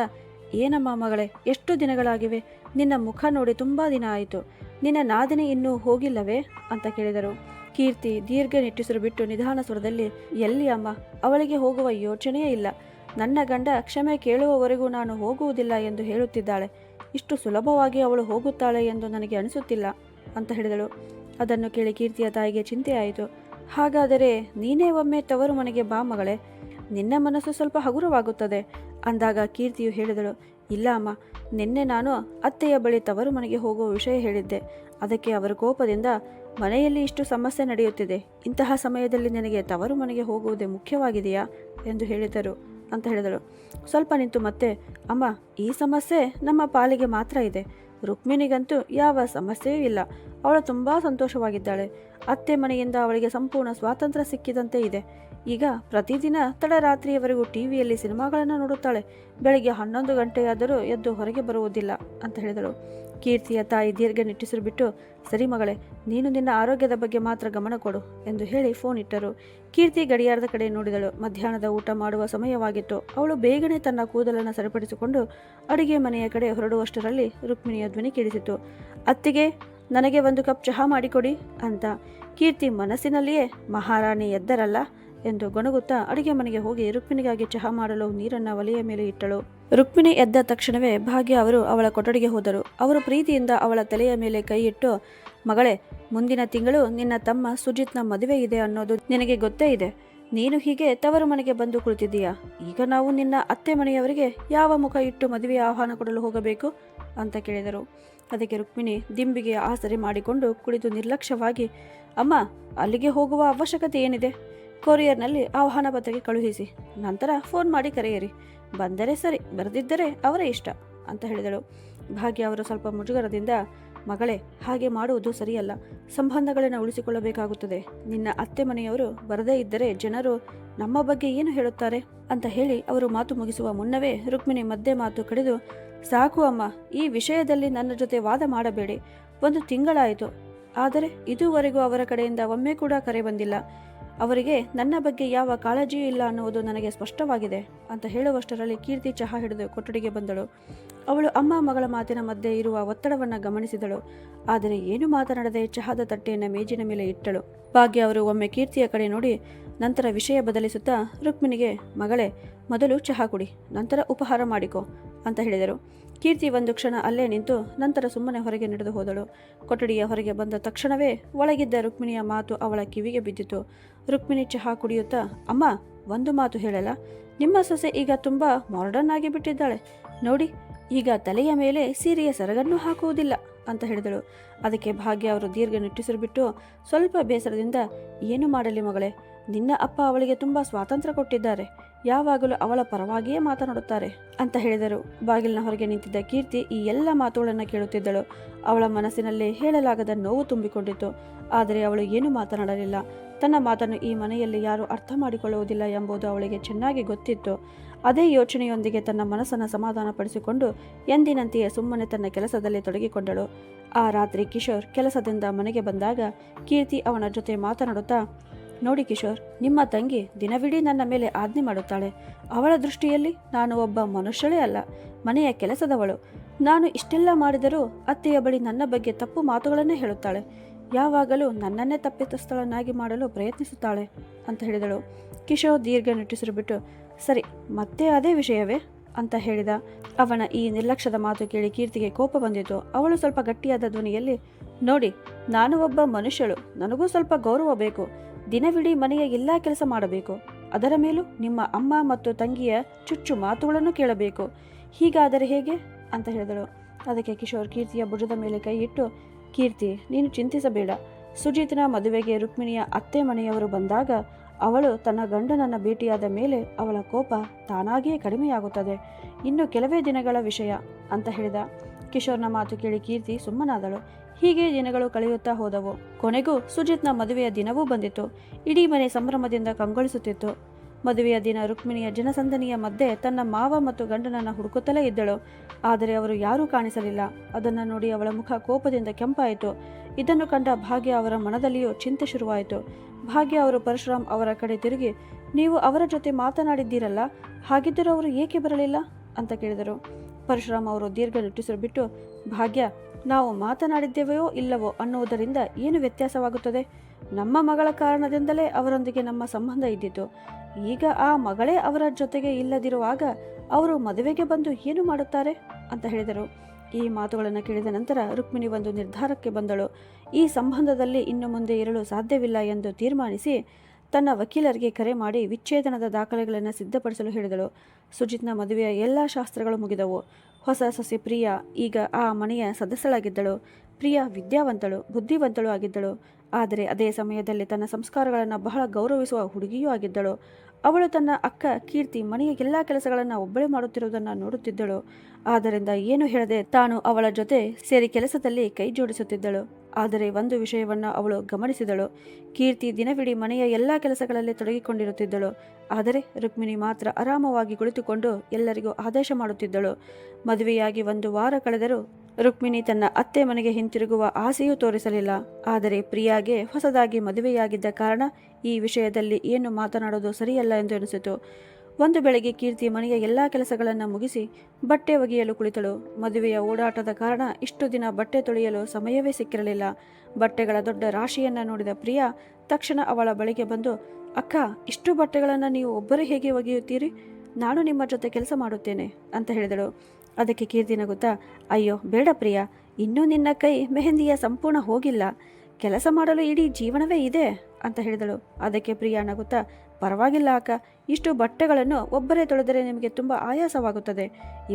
ಏನಮ್ಮ ಮಗಳೇ, ಎಷ್ಟು ದಿನಗಳಾಗಿವೆ, ನಿನ್ನ ಮುಖ ನೋಡಿ ತುಂಬಾ ದಿನ ಆಯಿತು, ನಿನ್ನ ನಾದಿನಿ ಇನ್ನೂ ಹೋಗಿಲ್ಲವೇ ಅಂತ ಕೇಳಿದರು. ಕೀರ್ತಿ ದೀರ್ಘ ನಿಟ್ಟುಸಿರು ಬಿಟ್ಟು ನಿಧಾನ ಸ್ವರದಲ್ಲಿ, ಎಲ್ಲಿ ಅಮ್ಮ, ಅವಳಿಗೆ ಹೋಗುವ ಯೋಚನೆಯೇ ಇಲ್ಲ. ನನ್ನ ಗಂಡ ಕ್ಷಮೆ ಕೇಳುವವರೆಗೂ ನಾನು ಹೋಗುವುದಿಲ್ಲ ಎಂದು ಹೇಳುತ್ತಿದ್ದಾಳೆ. ಇಷ್ಟು ಸುಲಭವಾಗಿ ಅವಳು ಹೋಗುತ್ತಾಳೆ ಎಂದು ನನಗೆ ಅನಿಸುತ್ತಿಲ್ಲ ಅಂತ ಹೇಳಿದಳು. ಅದನ್ನು ಕೇಳಿ ಕೀರ್ತಿಯ ತಾಯಿಗೆ ಚಿಂತೆಯಾಯಿತು. ಹಾಗಾದರೆ ನೀನೇ ಒಮ್ಮೆ ತವರು ಮನೆಗೆ ಬಾ ಮಗಳೇ, ನಿನ್ನ ಮನಸ್ಸು ಸ್ವಲ್ಪ ಹಗುರವಾಗುತ್ತದೆ ಅಂದಾಗ ಕೀರ್ತಿಯು ಹೇಳಿದಳು, ಇಲ್ಲ ಅಮ್ಮ, ನಿನ್ನೆ ನಾನು ಅತ್ತೆಯ ಬಳಿ ತವರು ಮನೆಗೆ ಹೋಗುವ ವಿಷಯ ಹೇಳಿದ್ದೆ. ಅದಕ್ಕೆ ಅವರ ಕೋಪದಿಂದ ಮನೆಯಲ್ಲಿ ಇಷ್ಟು ಸಮಸ್ಯೆ ನಡೆಯುತ್ತಿದೆ, ಇಂತಹ ಸಮಯದಲ್ಲಿ ನನಗೆ ತವರು ಮನೆಗೆ ಹೋಗುವುದೇ ಮುಖ್ಯವಾಗಿದೆಯಾ ಎಂದು ಹೇಳಿದರು ಅಂತ ಹೇಳಿದಳು. ಸ್ವಲ್ಪ ನಿಂತು ಮತ್ತೆ, ಅಮ್ಮ, ಈ ಸಮಸ್ಯೆ ನಮ್ಮ ಪಾಲಿಗೆ ಮಾತ್ರ ಇದೆ, ರುಕ್ಮಿಣಿಗಂತೂ ಯಾವ ಸಮಸ್ಯೆಯೂ ಇಲ್ಲ. ಅವಳು ತುಂಬ ಸಂತೋಷವಾಗಿದ್ದಾಳೆ. ಅತ್ತೆ ಮನೆಯಿಂದ ಅವಳಿಗೆ ಸಂಪೂರ್ಣ ಸ್ವಾತಂತ್ರ್ಯ ಸಿಕ್ಕಿದಂತೆ ಇದೆ. ಈಗ ಪ್ರತಿದಿನ ತಡರಾತ್ರಿಯವರೆಗೂ ಟಿವಿಯಲ್ಲಿ ಸಿನಿಮಾಗಳನ್ನು ನೋಡುತ್ತಾಳೆ. ಬೆಳಗ್ಗೆ 11 ಗಂಟೆಯಾದರೂ ಎದ್ದು ಹೊರಗೆ ಬರುವುದಿಲ್ಲ ಅಂತ ಹೇಳಿದಳು. ಕೀರ್ತಿಯ ತಾಯಿ ದೀರ್ಘ ನಿಟ್ಟುಸಿರು ಬಿಟ್ಟು, ಸರಿ ಮಗಳೇ, ನೀನು ನಿನ್ನ ಆರೋಗ್ಯದ ಬಗ್ಗೆ ಮಾತ್ರ ಗಮನ ಕೊಡು ಎಂದು ಹೇಳಿ ಫೋನ್ ಇಟ್ಟರು. ಕೀರ್ತಿ ಗಡಿಯಾರದ ಕಡೆ ನೋಡಿದಳು. ಮಧ್ಯಾಹ್ನದ ಊಟ ಮಾಡುವ ಸಮಯವಾಗಿತ್ತು. ಅವಳು ಬೇಗನೆ ತನ್ನ ಕೂದಲನ್ನು ಸರಿಪಡಿಸಿಕೊಂಡು ಅಡುಗೆ ಮನೆಯ ಕಡೆ ಹೊರಡುವಷ್ಟರಲ್ಲಿ ರುಕ್ಮಿಣಿಯ ಧ್ವನಿ ಕೇಳಿಸಿತು. ಅತ್ತಿಗೆ, ನನಗೆ ಒಂದು ಕಪ್ ಚಹಾ ಮಾಡಿಕೊಡಿ ಅಂತ. ಕೀರ್ತಿ ಮನಸ್ಸಿನಲ್ಲಿಯೇ, ಮಹಾರಾಣಿ ಎದ್ದರಲ್ಲ ಎಂದು ಗೊಣಗುತ್ತಾ ಅಡುಗೆ ಮನೆಗೆ ಹೋಗಿ ರುಕ್ಮಿಣಿಗಾಗಿ ಚಹಾ ಮಾಡಲು ನೀರನ್ನು ಒಲೆಯ ಮೇಲೆ ಇಟ್ಟಳು. ರುಕ್ಮಿಣಿ ಎದ್ದ ತಕ್ಷಣವೇ ಭಾಗ್ಯ ಅವರು ಅವಳ ಕೊಠಡಿಗೆ ಹೋದರು. ಅವರು ಪ್ರೀತಿಯಿಂದ ಅವಳ ತಲೆಯ ಮೇಲೆ ಕೈ ಇಟ್ಟು, ಮಗಳೇ, ಮುಂದಿನ ತಿಂಗಳು ನಿನ್ನ ತಮ್ಮ ಸುಜಿತ್ನ ಮದುವೆ ಇದೆ ಅನ್ನೋದು ನಿನಗೆ ಗೊತ್ತೇ ಇದೆ. ನೀನು ಹೀಗೆ ತವರು ಮನೆಗೆ ಬಂದು ಕುಳಿತಿದ್ದೀಯಾ. ಈಗ ನಾವು ನಿನ್ನ ಅತ್ತೆ ಮನೆಯವರಿಗೆ ಯಾವ ಮುಖ ಇಟ್ಟು ಮದುವೆಯ ಆಹ್ವಾನ ಕೊಡಲು ಹೋಗಬೇಕು ಅಂತ ಕೇಳಿದರು. ಅದಕ್ಕೆ ರುಕ್ಮಿಣಿ ದಿಂಬಿಗೆ ಆಸರೆ ಮಾಡಿಕೊಂಡು ಕುಳಿತು ನಿರ್ಲಕ್ಷ್ಯವಾಗಿ, ಅಮ್ಮ, ಅಲ್ಲಿಗೆ ಹೋಗುವ ಅವಶ್ಯಕತೆ ಏನಿದೆ? ಕೊರಿಯರ್ನಲ್ಲಿ ಆಹ್ವಾನ ಪತ್ರಿಕೆ ಕಳುಹಿಸಿ, ನಂತರ ಫೋನ್ ಮಾಡಿ ಕರೆಯಿರಿ. ಬಂದರೆ ಸರಿ, ಬರೆದಿದ್ದರೆ ಅವರೇ ಇಷ್ಟ ಅಂತ ಹೇಳಿದಳು. ಭಾಗ್ಯ ಅವರು ಸ್ವಲ್ಪ ಮುಜುಗರದಿಂದ, ಮಗಳೇ, ಹಾಗೆ ಮಾಡುವುದು ಸರಿಯಲ್ಲ. ಸಂಬಂಧಗಳನ್ನು ಉಳಿಸಿಕೊಳ್ಳಬೇಕಾಗುತ್ತದೆ. ನಿನ್ನ ಅತ್ತೆ ಮನೆಯವರು ಬರದೇ ಇದ್ದರೆ ಜನರು ನಮ್ಮ ಬಗ್ಗೆ ಏನು ಹೇಳುತ್ತಾರೆ ಅಂತ ಹೇಳಿ ಅವರು ಮಾತು ಮುಗಿಸುವ ಮುನ್ನವೇ ರುಕ್ಮಿಣಿ ಮಧ್ಯೆ ಮಾತು ಕಡಿದು, ಸಾಕು ಅಮ್ಮ, ಈ ವಿಷಯದಲ್ಲಿ ನನ್ನ ಜೊತೆ ವಾದ ಮಾಡಬೇಡಿ. 1 ತಿಂಗಳಾಯಿತು, ಆದರೆ ಇದುವರೆಗೂ ಅವರ ಕಡೆಯಿಂದ ಒಮ್ಮೆ ಕೂಡ ಕರೆ ಬಂದಿಲ್ಲ. ಅವರಿಗೆ ನನ್ನ ಬಗ್ಗೆ ಯಾವ ಕಾಳಜಿಯೂ ಇಲ್ಲ ಅನ್ನುವುದು ನನಗೆ ಸ್ಪಷ್ಟವಾಗಿದೆ ಅಂತ ಹೇಳುವಷ್ಟರಲ್ಲಿ ಕೀರ್ತಿ ಚಹಾ ಹಿಡಿದು ಕೊಠಡಿಗೆ ಬಂದಳು. ಅವಳು ಅಮ್ಮ ಮಗಳ ಮಾತಿನ ಮಧ್ಯೆ ಇರುವ ಒತ್ತಡವನ್ನು ಗಮನಿಸಿದಳು. ಆದರೆ ಏನು ಮಾತನಾಡದೆ ಚಹಾದ ತಟ್ಟೆಯನ್ನು ಮೇಜಿನ ಮೇಲೆ ಇಟ್ಟಳು. ಭಾಗ್ಯ ಅವರು ಒಮ್ಮೆ ಕೀರ್ತಿಯ ಕಡೆ ನೋಡಿ ನಂತರ ವಿಷಯ ಬದಲಿಸುತ್ತಾ ರುಕ್ಮಿಣಿಗೆ, ಮಗಳೇ, ಮೊದಲು ಚಹಾ ಕುಡಿ, ನಂತರ ಉಪಹಾರ ಮಾಡಿಕೊ ಅಂತ ಹೇಳಿದರು. ಕೀರ್ತಿ ಒಂದು ಕ್ಷಣ ಅಲ್ಲೇ ನಿಂತು ನಂತರ ಸುಮ್ಮನೆ ಹೊರಗೆ ನಡೆದು ಹೋದಳು. ಕೊಠಡಿಯ ಹೊರಗೆ ಬಂದ ತಕ್ಷಣವೇ ಒಳಗಿದ್ದ ರುಕ್ಮಿಣಿಯ ಮಾತು ಅವಳ ಕಿವಿಗೆ ಬಿದ್ದಿತು. ರುಕ್ಮಿಣಿ ಚಹಾ ಕುಡಿಯುತ್ತಾ, ಅಮ್ಮ, ಒಂದು ಮಾತು ಹೇಳಲ್ಲ, ನಿಮ್ಮ ಸೊಸೆ ಈಗ ತುಂಬ ಮಾಡರ್ನ್ ಆಗಿ ಬಿಟ್ಟಿದ್ದಾಳೆ ನೋಡಿ. ಈಗ ತಲೆಯ ಮೇಲೆ ಸೀರೆಯ ಸರಗನ್ನು ಹಾಕುವುದಿಲ್ಲ ಅಂತ ಹೇಳಿದಳು. ಅದಕ್ಕೆ ಭಾಗ್ಯ ಅವರು ದೀರ್ಘ ನಿಟ್ಟುಸಿರು ಬಿಟ್ಟು ಸ್ವಲ್ಪ ಬೇಸರದಿಂದ, ಏನು ಮಾಡಲಿ ಮಗಳೇ, ನಿನ್ನ ಅಪ್ಪ ಅವಳಿಗೆ ತುಂಬ ಸ್ವಾತಂತ್ರ್ಯ ಕೊಟ್ಟಿದ್ದಾರೆ, ಯಾವಾಗಲೂ ಅವಳ ಪರವಾಗಿಯೇ ಮಾತನಾಡುತ್ತಾರೆ ಅಂತ ಹೇಳಿದರು. ಬಾಗಿಲಿನ ಹೊರಗೆ ನಿಂತಿದ್ದ ಕೀರ್ತಿ ಈ ಎಲ್ಲ ಮಾತುಗಳನ್ನು ಕೇಳುತ್ತಿದ್ದಳು. ಅವಳ ಮನಸ್ಸಿನಲ್ಲಿ ಹೇಳಲಾಗದ ನೋವು ತುಂಬಿಕೊಂಡಿತ್ತು. ಆದರೆ ಅವಳು ಏನೂ ಮಾತನಾಡಲಿಲ್ಲ. ತನ್ನ ಮಾತನ್ನು ಈ ಮನೆಯಲ್ಲಿ ಯಾರೂ ಅರ್ಥ ಮಾಡಿಕೊಳ್ಳುವುದಿಲ್ಲ ಎಂಬುದು ಅವಳಿಗೆ ಚೆನ್ನಾಗಿ ಗೊತ್ತಿತ್ತು. ಅದೇ ಯೋಚನೆಯೊಂದಿಗೆ ತನ್ನ ಮನಸ್ಸನ್ನು ಸಮಾಧಾನಪಡಿಸಿಕೊಂಡು ಎಂದಿನಂತೆಯೇ ಸುಮ್ಮನೆ ತನ್ನ ಕೆಲಸದಲ್ಲಿ ತೊಡಗಿಕೊಂಡಳು. ಆ ರಾತ್ರಿ ಕಿಶೋರ್ ಕೆಲಸದಿಂದ ಮನೆಗೆ ಬಂದಾಗ ಕೀರ್ತಿ ಅವನ ಜೊತೆ ಮಾತನಾಡುತ್ತಾ, ನೋಡಿ ಕಿಶೋರ್, ನಿಮ್ಮ ತಂಗಿ ದಿನವಿಡೀ ನನ್ನ ಮೇಲೆ ಆಜ್ಞೆ ಮಾಡುತ್ತಾಳೆ. ಅವಳ ದೃಷ್ಟಿಯಲ್ಲಿ ನಾನು ಒಬ್ಬ ಮನುಷ್ಯಳೇ ಅಲ್ಲ, ಮನೆಯ ಕೆಲಸದವಳು. ನಾನು ಇಷ್ಟೆಲ್ಲ ಮಾಡಿದರೂ ಅತ್ತೆಯ ಬಳಿ ನನ್ನ ಬಗ್ಗೆ ತಪ್ಪು ಮಾತುಗಳನ್ನೇ ಹೇಳುತ್ತಾಳೆ. ಯಾವಾಗಲೂ ನನ್ನನ್ನೇ ತಪ್ಪಿತಸ್ಥಳನ್ನಾಗಿ ಮಾಡಲು ಪ್ರಯತ್ನಿಸುತ್ತಾಳೆ ಅಂತ ಹೇಳಿದಳು. ಕಿಶೋರ್ ದೀರ್ಘ ನಿಟ್ಟುಸಿರು ಬಿಟ್ಟು, ಸರಿ, ಮತ್ತೆ ಅದೇ ವಿಷಯವೇ ಅಂತ ಹೇಳಿದ. ಅವನ ಈ ನಿರ್ಲಕ್ಷ್ಯದ ಮಾತು ಕೇಳಿ ಕೀರ್ತಿಗೆ ಕೋಪ ಬಂದಿತು. ಅವಳು ಸ್ವಲ್ಪ ಗಟ್ಟಿಯಾದ ಧ್ವನಿಯಲ್ಲಿ, ನೋಡಿ, ನಾನು ಒಬ್ಬ ಮನುಷ್ಯಳು, ನನಗೂ ಸ್ವಲ್ಪ ಗೌರವ ಬೇಕು. ದಿನವಿಡೀ ಮನೆಯ ಎಲ್ಲ ಕೆಲಸ ಮಾಡಬೇಕು. ಅದರ ಮೇಲೂ ನಿಮ್ಮ ಅಮ್ಮ ಮತ್ತು ತಂಗಿಯ ಚುಚ್ಚು ಮಾತುಗಳನ್ನು ಕೇಳಬೇಕು. ಹೀಗಾದರೆ ಹೇಗೆ ಅಂತ ಹೇಳಿದಳು. ಅದಕ್ಕೆ ಕಿಶೋರ್ ಕೀರ್ತಿಯ ಭುಜದ ಮೇಲೆ ಕೈ ಇಟ್ಟು, ಕೀರ್ತಿ, ನೀನು ಚಿಂತಿಸಬೇಡ. ಸುಜಿತ್ನ ಮದುವೆಗೆ ರುಕ್ಮಿಣಿಯ ಅತ್ತೆ ಮನೆಯವರು ಬಂದಾಗ ಅವಳು ತನ್ನ ಗಂಡನನ್ನು ಭೇಟಿಯಾದ ಮೇಲೆ ಅವಳ ಕೋಪ ತಾನಾಗಿಯೇ ಕಡಿಮೆಯಾಗುತ್ತದೆ. ಇನ್ನು ಕೆಲವೇ ದಿನಗಳ ವಿಷಯ ಅಂತ ಹೇಳಿದ. ಕಿಶೋರ್ನ ಮಾತು ಕೇಳಿ ಕೀರ್ತಿ ಸುಮ್ಮನಾದಳು. ಹೀಗೆ ದಿನಗಳು ಕಳೆಯುತ್ತಾ ಹೋದವು. ಕೊನೆಗೂ ಸುಜಿತ್ನ ಮದುವೆಯ ದಿನವೂ ಬಂದಿತು. ಇಡೀ ಮನೆ ಸಂಭ್ರಮದಿಂದ ಕಂಗೊಳಿಸುತ್ತಿತ್ತು. ಮದುವೆಯ ದಿನ ರುಕ್ಮಿಣಿಯ ಜನಸಂದಣಿಯ ಮಧ್ಯೆ ತನ್ನ ಮಾವ ಮತ್ತು ಗಂಡನನ್ನು ಹುಡುಕುತ್ತಲೇ ಇದ್ದಳು. ಆದರೆ ಅವರು ಯಾರೂ ಕಾಣಿಸಲಿಲ್ಲ. ಅದನ್ನು ನೋಡಿ ಅವಳ ಮುಖ ಕೋಪದಿಂದ ಕೆಂಪಾಯಿತು. ಇದನ್ನು ಕಂಡ ಭಾಗ್ಯ ಅವರ ಮನದಲ್ಲಿಯೂ ಚಿಂತೆ ಶುರುವಾಯಿತು. ಭಾಗ್ಯ ಅವರು ಪರಶುರಾಮ್ ಅವರ ಕಡೆ ತಿರುಗಿ, ನೀವು ಅವರ ಜೊತೆ ಮಾತನಾಡಿದ್ದೀರಲ್ಲ, ಹಾಗಿದ್ದರೂ ಅವರು ಏಕೆ ಬರಲಿಲ್ಲ ಅಂತ ಕೇಳಿದರು. ಪರಶುರಾಮ್ ಅವರು ದೀರ್ಘ ನಿಟ್ಟುಸಿರು ಬಿಟ್ಟು, ಭಾಗ್ಯ, ನಾವು ಮಾತನಾಡಿದ್ದೇವೆಯೋ ಇಲ್ಲವೋ ಅನ್ನುವುದರಿಂದ ಏನು ವ್ಯತ್ಯಾಸವಾಗುತ್ತದೆ? ನಮ್ಮ ಮಗಳ ಕಾರಣದಿಂದಲೇ ಅವರೊಂದಿಗೆ ನಮ್ಮ ಸಂಬಂಧ ಇದ್ದಿತು. ಈಗ ಆ ಮಗಳೇ ಅವರ ಜೊತೆಗೆ ಇಲ್ಲದಿರುವಾಗ ಅವರು ಮದುವೆಗೆ ಬಂದು ಏನು ಮಾಡುತ್ತಾರೆ ಅಂತ ಹೇಳಿದರು. ಈ ಮಾತುಗಳನ್ನು ಕೇಳಿದ ನಂತರ ರುಕ್ಮಿಣಿ ಒಂದು ನಿರ್ಧಾರಕ್ಕೆ ಬಂದಳು. ಈ ಸಂಬಂಧದಲ್ಲಿ ಇನ್ನು ಮುಂದೆ ಇರಲು ಸಾಧ್ಯವಿಲ್ಲ ಎಂದು ತೀರ್ಮಾನಿಸಿ ತನ್ನ ವಕೀಲರಿಗೆ ಕರೆ ಮಾಡಿ ವಿಚ್ಛೇದನದ ದಾಖಲೆಗಳನ್ನು ಸಿದ್ಧಪಡಿಸಲು ಹೇಳಿದಳು. ಸುಜಿತ್ನ ಮದುವೆಯ ಎಲ್ಲ ಶಾಸ್ತ್ರಗಳು ಮುಗಿದವು. ಹೊಸ ಸೊಸೆ ಪ್ರಿಯಾ ಈಗ ಆ ಮನೆಯ ಸದಸ್ಯಳಾಗಿದ್ದಳು. ಪ್ರಿಯಾ ವಿದ್ಯಾವಂತಳು, ಬುದ್ಧಿವಂತಳು ಆಗಿದ್ದಳು. ಆದರೆ ಅದೇ ಸಮಯದಲ್ಲಿ ತನ್ನ ಸಂಸ್ಕಾರಗಳನ್ನು ಬಹಳ ಗೌರವಿಸುವ ಹುಡುಗಿಯೂ ಆಗಿದ್ದಳು. ಅವಳು ತನ್ನ ಅಕ್ಕ ಕೀರ್ತಿ ಮನೆಯ ಎಲ್ಲ ಕೆಲಸಗಳನ್ನು ಒಬ್ಬಳೇ ಮಾಡುತ್ತಿರುವುದನ್ನು ನೋಡುತ್ತಿದ್ದಳು. ಆದ್ದರಿಂದ ಏನು ಹೇಳದೆ ತಾನು ಅವಳ ಜೊತೆ ಸೇರಿ ಕೆಲಸದಲ್ಲಿ ಕೈ ಜೋಡಿಸುತ್ತಿದ್ದಳು. ಆದರೆ ಒಂದು ವಿಷಯವನ್ನು ಅವಳು ಗಮನಿಸಿದಳು. ಕೀರ್ತಿ ದಿನವಿಡೀ ಮನೆಯ ಎಲ್ಲ ಕೆಲಸಗಳಲ್ಲಿ ತೊಡಗಿಕೊಂಡಿರುತ್ತಿದ್ದಳು. ಆದರೆ ರುಕ್ಮಿಣಿ ಮಾತ್ರ ಆರಾಮವಾಗಿ ಕುಳಿತುಕೊಂಡು ಎಲ್ಲರಿಗೂ ಆದೇಶ ಮಾಡುತ್ತಿದ್ದಳು. ಮದುವೆಯಾಗಿ 1 ವಾರ ಕಳೆದರೂ ರುಕ್ಮಿಣಿ ತನ್ನ ಅತ್ತೆ ಮನೆಗೆ ಹಿಂತಿರುಗುವ ಆಸೆಯೂ ತೋರಿಸಲಿಲ್ಲ. ಆದರೆ ಪ್ರಿಯಾಗೆ ಹೊಸದಾಗಿ ಮದುವೆಯಾಗಿದ್ದ ಕಾರಣ ಈ ವಿಷಯದಲ್ಲಿ ಏನು ಮಾತನಾಡೋದು ಸರಿಯಲ್ಲ ಎಂದು ಅನಿಸಿತು. ಒಂದು ಬೆಳಗ್ಗೆ ಕೀರ್ತಿ ಮನೆಯ ಎಲ್ಲ ಕೆಲಸಗಳನ್ನು ಮುಗಿಸಿ ಬಟ್ಟೆ ಒಗೆಯಲು ಕುಳಿತಳು. ಮದುವೆಯ ಓಡಾಟದ ಕಾರಣ ಇಷ್ಟು ದಿನ ಬಟ್ಟೆ ತೊಳೆಯಲು ಸಮಯವೇ ಸಿಕ್ಕಿರಲಿಲ್ಲ. ಬಟ್ಟೆಗಳ ದೊಡ್ಡ ರಾಶಿಯನ್ನು ನೋಡಿದ ಪ್ರಿಯಾ ತಕ್ಷಣ ಅವಳ ಬಳಿಗೆ ಬಂದು, ಅಕ್ಕ, ಇಷ್ಟು ಬಟ್ಟೆಗಳನ್ನು ನೀವು ಒಬ್ಬರೇ ಹೇಗೆ ಒಗೆಯುತ್ತೀರಿ? ನಾನು ನಿಮ್ಮ ಜೊತೆ ಕೆಲಸ ಮಾಡುತ್ತೇನೆ ಅಂತ ಹೇಳಿದಳು. ಅದಕ್ಕೆ ಕೀರ್ತಿ ನಗುತ್ತಾ, ಅಯ್ಯೋ ಬೇಡ ಪ್ರಿಯಾ, ಇನ್ನೂ ನಿನ್ನ ಕೈ ಮೆಹಂದಿಯ ಸಂಪೂರ್ಣ ಹೋಗಿಲ್ಲ. ಕೆಲಸ ಮಾಡಲು ಇಡೀ ಜೀವನವೇ ಇದೆ ಅಂತ ಹೇಳಿದಳು. ಅದಕ್ಕೆ ಪ್ರಿಯಾ ನಗುತ್ತಾ, ಪರವಾಗಿಲ್ಲ ಅಕ್ಕ, ಇಷ್ಟು ಬಟ್ಟೆಗಳನ್ನು ಒಬ್ಬರೇ ತೊಳೆದರೆ ನಿಮಗೆ ತುಂಬ ಆಯಾಸವಾಗುತ್ತದೆ.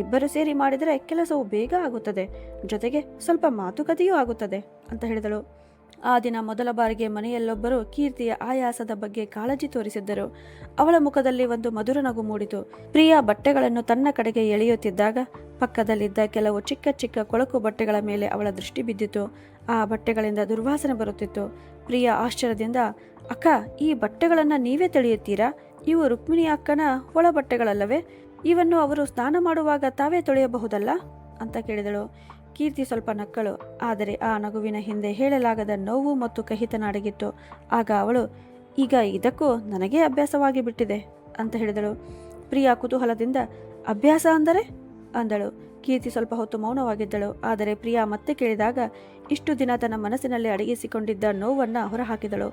ಇಬ್ಬರು ಸೇರಿ ಮಾಡಿದರೆ ಕೆಲಸವು ಬೇಗ ಆಗುತ್ತದೆ, ಜೊತೆಗೆ ಸ್ವಲ್ಪ ಮಾತುಕತೆಯೂ ಆಗುತ್ತದೆ ಅಂತ ಹೇಳಿದಳು. ಆ ದಿನ ಮೊದಲ ಬಾರಿಗೆ ಮನೆಯಲ್ಲೊಬ್ಬರು ಕೀರ್ತಿಯ ಆಯಾಸದ ಬಗ್ಗೆ ಕಾಳಜಿ ತೋರಿಸಿದ್ದರು. ಅವಳ ಮುಖದಲ್ಲಿ ಒಂದು ಮಧುರ ನಗು ಮೂಡಿತು. ಪ್ರಿಯಾ ಬಟ್ಟೆಗಳನ್ನು ತನ್ನ ಕಡೆಗೆ ಎಳೆಯುತ್ತಿದ್ದಾಗ ಪಕ್ಕದಲ್ಲಿದ್ದ ಕೆಲವು ಚಿಕ್ಕ ಚಿಕ್ಕ ಕೊಳಕು ಬಟ್ಟೆಗಳ ಮೇಲೆ ಅವಳ ದೃಷ್ಟಿ ಬಿದ್ದಿತು. ಆ ಬಟ್ಟೆಗಳಿಂದ ದುರ್ವಾಸನೆ ಬರುತ್ತಿತ್ತು. ಪ್ರಿಯಾ ಆಶ್ಚರ್ಯದಿಂದ, ಅಕ್ಕ, ಈ ಬಟ್ಟೆಗಳನ್ನು ನೀವೇ ತೆಳೆಯುತ್ತೀರಾ? ಇವು ರುಕ್ಮಿಣಿ ಅಕ್ಕನ ಒಳ ಬಟ್ಟೆಗಳಲ್ಲವೇ? ಇವನ್ನು ಅವರು ಸ್ನಾನ ಮಾಡುವಾಗ ತಾವೇ ತೊಳೆಯಬಹುದಲ್ಲ ಅಂತ ಕೇಳಿದಳು. ಕೀರ್ತಿ ಸ್ವಲ್ಪ ನಕ್ಕಳು. ಆದರೆ ಆ ನಗುವಿನ ಹಿಂದೆ ಹೇಳಲಾಗದ ನೋವು ಮತ್ತು ಕಹಿತನ ಅಡಗಿತ್ತು. ಆಗ ಅವಳು, ಈಗ ಇದಕ್ಕೂ ನನಗೇ ಅಭ್ಯಾಸವಾಗಿ ಬಿಟ್ಟಿದೆ ಅಂತ ಹೇಳಿದಳು. ಪ್ರಿಯಾ ಕುತೂಹಲದಿಂದ, ಅಭ್ಯಾಸ ಅಂದರೆ ಅಂದಳು. ಕೀರ್ತಿ ಸ್ವಲ್ಪ ಹೊತ್ತು ಮೌನವಾಗಿದ್ದಳು. ಆದರೆ ಪ್ರಿಯಾ ಮತ್ತೆ ಕೇಳಿದಾಗ ಇಷ್ಟು ದಿನ ತನ್ನ ಮನಸ್ಸಿನಲ್ಲಿ ಅಡಗಿಸಿಕೊಂಡಿದ್ದ ನೋವನ್ನು ಹೊರಹಾಕಿದಳು.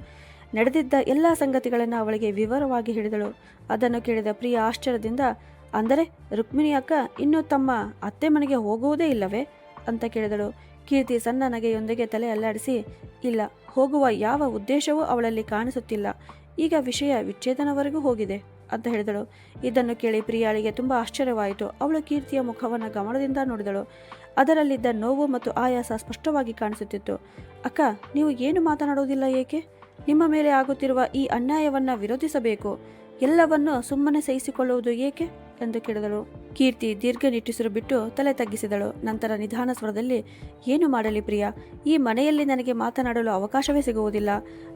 ನಡೆದಿದ್ದ ಎಲ್ಲ ಸಂಗತಿಗಳನ್ನು ಅವಳಿಗೆ ವಿವರವಾಗಿ ಹೇಳಿದಳು. ಅದನ್ನು ಕೇಳಿದ ಪ್ರಿಯಾ ಆಶ್ಚರ್ಯದಿಂದ, ಅಂದರೆ ರುಕ್ಮಿಣಿ ಅಕ್ಕ ಇನ್ನೂ ತಮ್ಮ ಅತ್ತೆ ಮನೆಗೆ ಹೋಗುವುದೇ ಇಲ್ಲವೇ ಅಂತ ಕೇಳಿದಳು. ಕೀರ್ತಿ ಸಣ್ಣ ನಗೆಯೊಂದಿಗೆ ತಲೆ ಅಲ್ಲಾಡಿಸಿ, ಇಲ್ಲ, ಹೋಗುವ ಯಾವ ಉದ್ದೇಶವೂ ಅವಳಲ್ಲಿ ಕಾಣಿಸುತ್ತಿಲ್ಲ. ಈಗ ವಿಷಯ ವಿಚ್ಛೇದನವರೆಗೂ ಹೋಗಿದೆ ಅಂತ ಹೇಳಿದಳು. ಇದನ್ನು ಕೇಳಿ ಪ್ರಿಯಾಳಿಗೆ ತುಂಬ ಆಶ್ಚರ್ಯವಾಯಿತು. ಅವಳು ಕೀರ್ತಿಯ ಮುಖವನ್ನು ಗಮನದಿಂದ ನೋಡಿದಳು. ಅದರಲ್ಲಿದ್ದ ನೋವು ಮತ್ತು ಆಯಾಸ ಸ್ಪಷ್ಟವಾಗಿ ಕಾಣಿಸುತ್ತಿತ್ತು. ಅಕ್ಕ, ನೀವು ಏನು ಮಾತನಾಡುವುದಿಲ್ಲ ಏಕೆ? ನಿಮ್ಮ ಮೇಲೆ ಆಗುತ್ತಿರುವ ಈ ಅನ್ಯಾಯವನ್ನು ವಿರೋಧಿಸಬೇಕು. ಎಲ್ಲವನ್ನೂ ಸುಮ್ಮನೆ ಸಹಿಸಿಕೊಳ್ಳುವುದು ಏಕೆ ಎಂದು ಕೇಳಿದಳು. ಕೀರ್ತಿ ದೀರ್ಘ ನಿಟ್ಟುಸಿರು ಬಿಟ್ಟು ತಲೆ ತಗ್ಗಿಸಿದಳು. ನಂತರ ನಿಧಾನ ಸ್ವರದಲ್ಲಿ, ಏನು ಮಾಡಲಿ ಪ್ರಿಯಾ, ಈ ಮನೆಯಲ್ಲಿ ನನಗೆ ಮಾತನಾಡಲು ಅವಕಾಶವೇ ಸಿಗುವುದಿಲ್ಲ.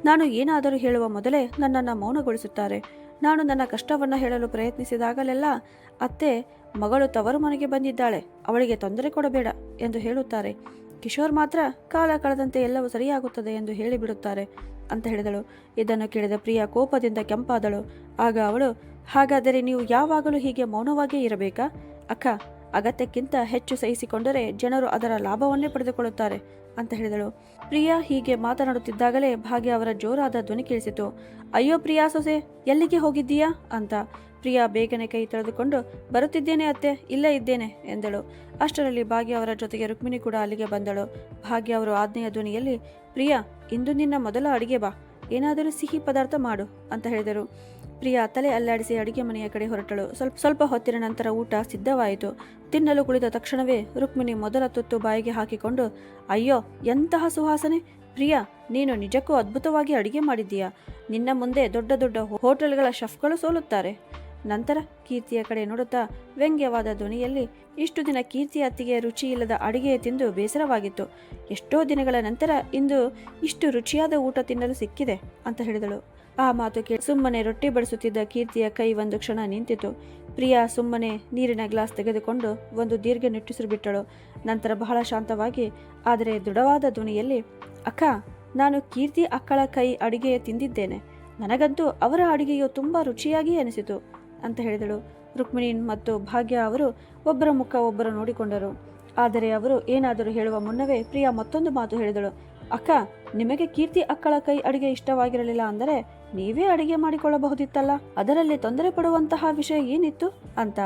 ನಾನು ಏನಾದರೂ ಹೇಳುವ ಮೊದಲೇ ನನ್ನನ್ನು ಮೌನಗೊಳಿಸುತ್ತಾರೆ. ನಾನು ನನ್ನ ಕಷ್ಟವನ್ನು ಹೇಳಲು ಪ್ರಯತ್ನಿಸಿದಾಗಲೆಲ್ಲ ಅತ್ತೆ, ಮಗಳು ತವರು ಮನೆಗೆ ಬಂದಿದ್ದಾಳೆ, ಅವಳಿಗೆ ತೊಂದರೆ ಕೊಡಬೇಡ ಎಂದು ಹೇಳುತ್ತಾರೆ. ಕಿಶೋರ್ ಮಾತ್ರ ಕಾಲ ಕಳೆದಂತೆ ಎಲ್ಲವೂ ಸರಿಯಾಗುತ್ತದೆ ಎಂದು ಹೇಳಿಬಿಡುತ್ತಾರೆ ಅಂತ ಹೇಳಿದಳು. ಇದನ್ನು ಕೇಳಿದ ಪ್ರಿಯಾ ಕೋಪದಿಂದ ಕೆಂಪಾದಳು. ಆಗ ಅವಳು, ಹಾಗಾದರೆ ನೀವು ಯಾವಾಗಲೂ ಹೀಗೆ ಮೌನವಾಗಿಯೇ ಇರಬೇಕಾ? ಅಕ್ಕ, ಅಗತ್ಯಕ್ಕಿಂತ ಹೆಚ್ಚು ಸಹಿಸಿಕೊಂಡರೆ ಜನರು ಅದರ ಲಾಭವನ್ನೇ ಪಡೆದುಕೊಳ್ಳುತ್ತಾರೆ ಅಂತ ಹೇಳಿದಳು. ಪ್ರಿಯಾ ಹೀಗೆ ಮಾತನಾಡುತ್ತಿದ್ದಾಗಲೇ ಭಾಗ್ಯ ಅವರ ಜೋರಾದ ಧ್ವನಿ ಕೇಳಿಸಿತು. ಅಯ್ಯೋ ಪ್ರಿಯಾ ಸೊಸೆ, ಎಲ್ಲಿಗೆ ಹೋಗಿದ್ದೀಯಾ ಅಂತ. ಪ್ರಿಯಾ ಬೇಗನೆ ಕೈ ತೊಳೆದುಕೊಂಡು, ಬರುತ್ತಿದ್ದೇನೆ ಅತ್ತೆ, ಇಲ್ಲೇ ಇದ್ದೇನೆ ಎಂದಳು. ಅಷ್ಟರಲ್ಲಿ ಭಾಗ್ಯ ಅವರ ಜೊತೆಗೆ ರುಕ್ಮಿಣಿ ಕೂಡ ಅಲ್ಲಿಗೆ ಬಂದಳು. ಭಾಗ್ಯ ಅವರು ಆಜ್ಞೆಯ ಧ್ವನಿಯಲ್ಲಿ, ಪ್ರಿಯಾ, ಇಂದು ನಿನ್ನ ಮೊದಲ ಅಡಿಗೆ ಬಾ, ಏನಾದರೂ ಸಿಹಿ ಪದಾರ್ಥ ಮಾಡು ಅಂತ ಹೇಳಿದರು. ಪ್ರಿಯಾ ತಲೆ ಅಲ್ಲಾಡಿಸಿ ಅಡಿಗೆ ಮನೆಯ ಕಡೆ ಹೊರಟಳು. ಸ್ವಲ್ಪ ಹೊತ್ತಿನ ನಂತರ ಊಟ ಸಿದ್ಧವಾಯಿತು. ತಿನ್ನಲು ಕುಳಿತ ತಕ್ಷಣವೇ ರುಕ್ಮಿಣಿ ಮೊದಲ ತುತ್ತು ಬಾಯಿಗೆ ಹಾಕಿಕೊಂಡು, ಅಯ್ಯೋ ಎಂತಹ ಸುವಾಸನೆ! ಪ್ರಿಯಾ, ನೀನು ನಿಜಕ್ಕೂ ಅದ್ಭುತವಾಗಿ ಅಡಿಗೆ ಮಾಡಿದ್ದೀಯಾ. ನಿನ್ನ ಮುಂದೆ ದೊಡ್ಡ ದೊಡ್ಡ ಹೋಟೆಲ್ಗಳ ಶೆಫ್ಗಳು ಸೋಲುತ್ತಾರೆ. ನಂತರ ಕೀರ್ತಿಯ ಕಡೆ ನೋಡುತ್ತಾ ವ್ಯಂಗ್ಯವಾದ ಧ್ವನಿಯಲ್ಲಿ, ಇಷ್ಟು ದಿನ ಕೀರ್ತಿ ಅತ್ತಿಗೆ ರುಚಿ ಇಲ್ಲದ ಅಡಿಗೆ ತಿಂದು ಬೇಸರವಾಗಿತ್ತು. ಎಷ್ಟೋ ದಿನಗಳ ನಂತರ ಇಂದು ಇಷ್ಟು ರುಚಿಯಾದ ಊಟ ತಿನ್ನಲು ಸಿಕ್ಕಿದೆ ಅಂತ ಹೇಳಿದಳು. ಆ ಮಾತು ಕೇಳಿ ಸುಮ್ಮನೆ ರೊಟ್ಟಿ ಬಡಿಸುತ್ತಿದ್ದ ಕೀರ್ತಿಯ ಕೈ ಒಂದು ಕ್ಷಣ ನಿಂತಿತು. ಪ್ರಿಯಾ ಸುಮ್ಮನೆ ನೀರಿನ ಗ್ಲಾಸ್ ತೆಗೆದುಕೊಂಡು ಒಂದು ದೀರ್ಘ ನಿಟ್ಟುಸಿರು ಬಿಟ್ಟಳು. ನಂತರ ಬಹಳ ಶಾಂತವಾಗಿ ಆದರೆ ದೃಢವಾದ ಧ್ವನಿಯಲ್ಲಿ, ಅಕ್ಕ, ನಾನು ಕೀರ್ತಿ ಅಕ್ಕಳ ಕೈ ಅಡಿಗೆ ತಿಂದಿದ್ದೇನೆ. ನನಗಂತೂ ಅವರ ಅಡಿಗೆಯು ತುಂಬ ರುಚಿಯಾಗಿ ಅನಿಸಿತು ಅಂತ ಹೇಳಿದಳು. ರುಕ್ಮಿಣಿ ಮತ್ತು ಭಾಗ್ಯ ಅವರು ಒಬ್ಬರ ಮುಖ ಒಬ್ಬರು ನೋಡಿಕೊಂಡರು. ಆದರೆ ಅವರು ಏನಾದರೂ ಹೇಳುವ ಮುನ್ನವೇ ಪ್ರಿಯಾ ಮತ್ತೊಂದು ಮಾತು ಹೇಳಿದಳು. ಅಕ್ಕ, ನಿಮಗೆ ಕೀರ್ತಿ ಅಕ್ಕಳ ಕೈ ಅಡಿಗೆ ಇಷ್ಟವಾಗಿರಲಿಲ್ಲ ಅಂದರೆ ನೀವೇ ಅಡಿಗೆ ಮಾಡಿಕೊಳ್ಳಬಹುದಿತ್ತಲ್ಲ, ಅದರಲ್ಲಿ ತೊಂದರೆ ಪಡುವಂತಹ ವಿಷಯ ಏನಿತ್ತು ಅಂತ.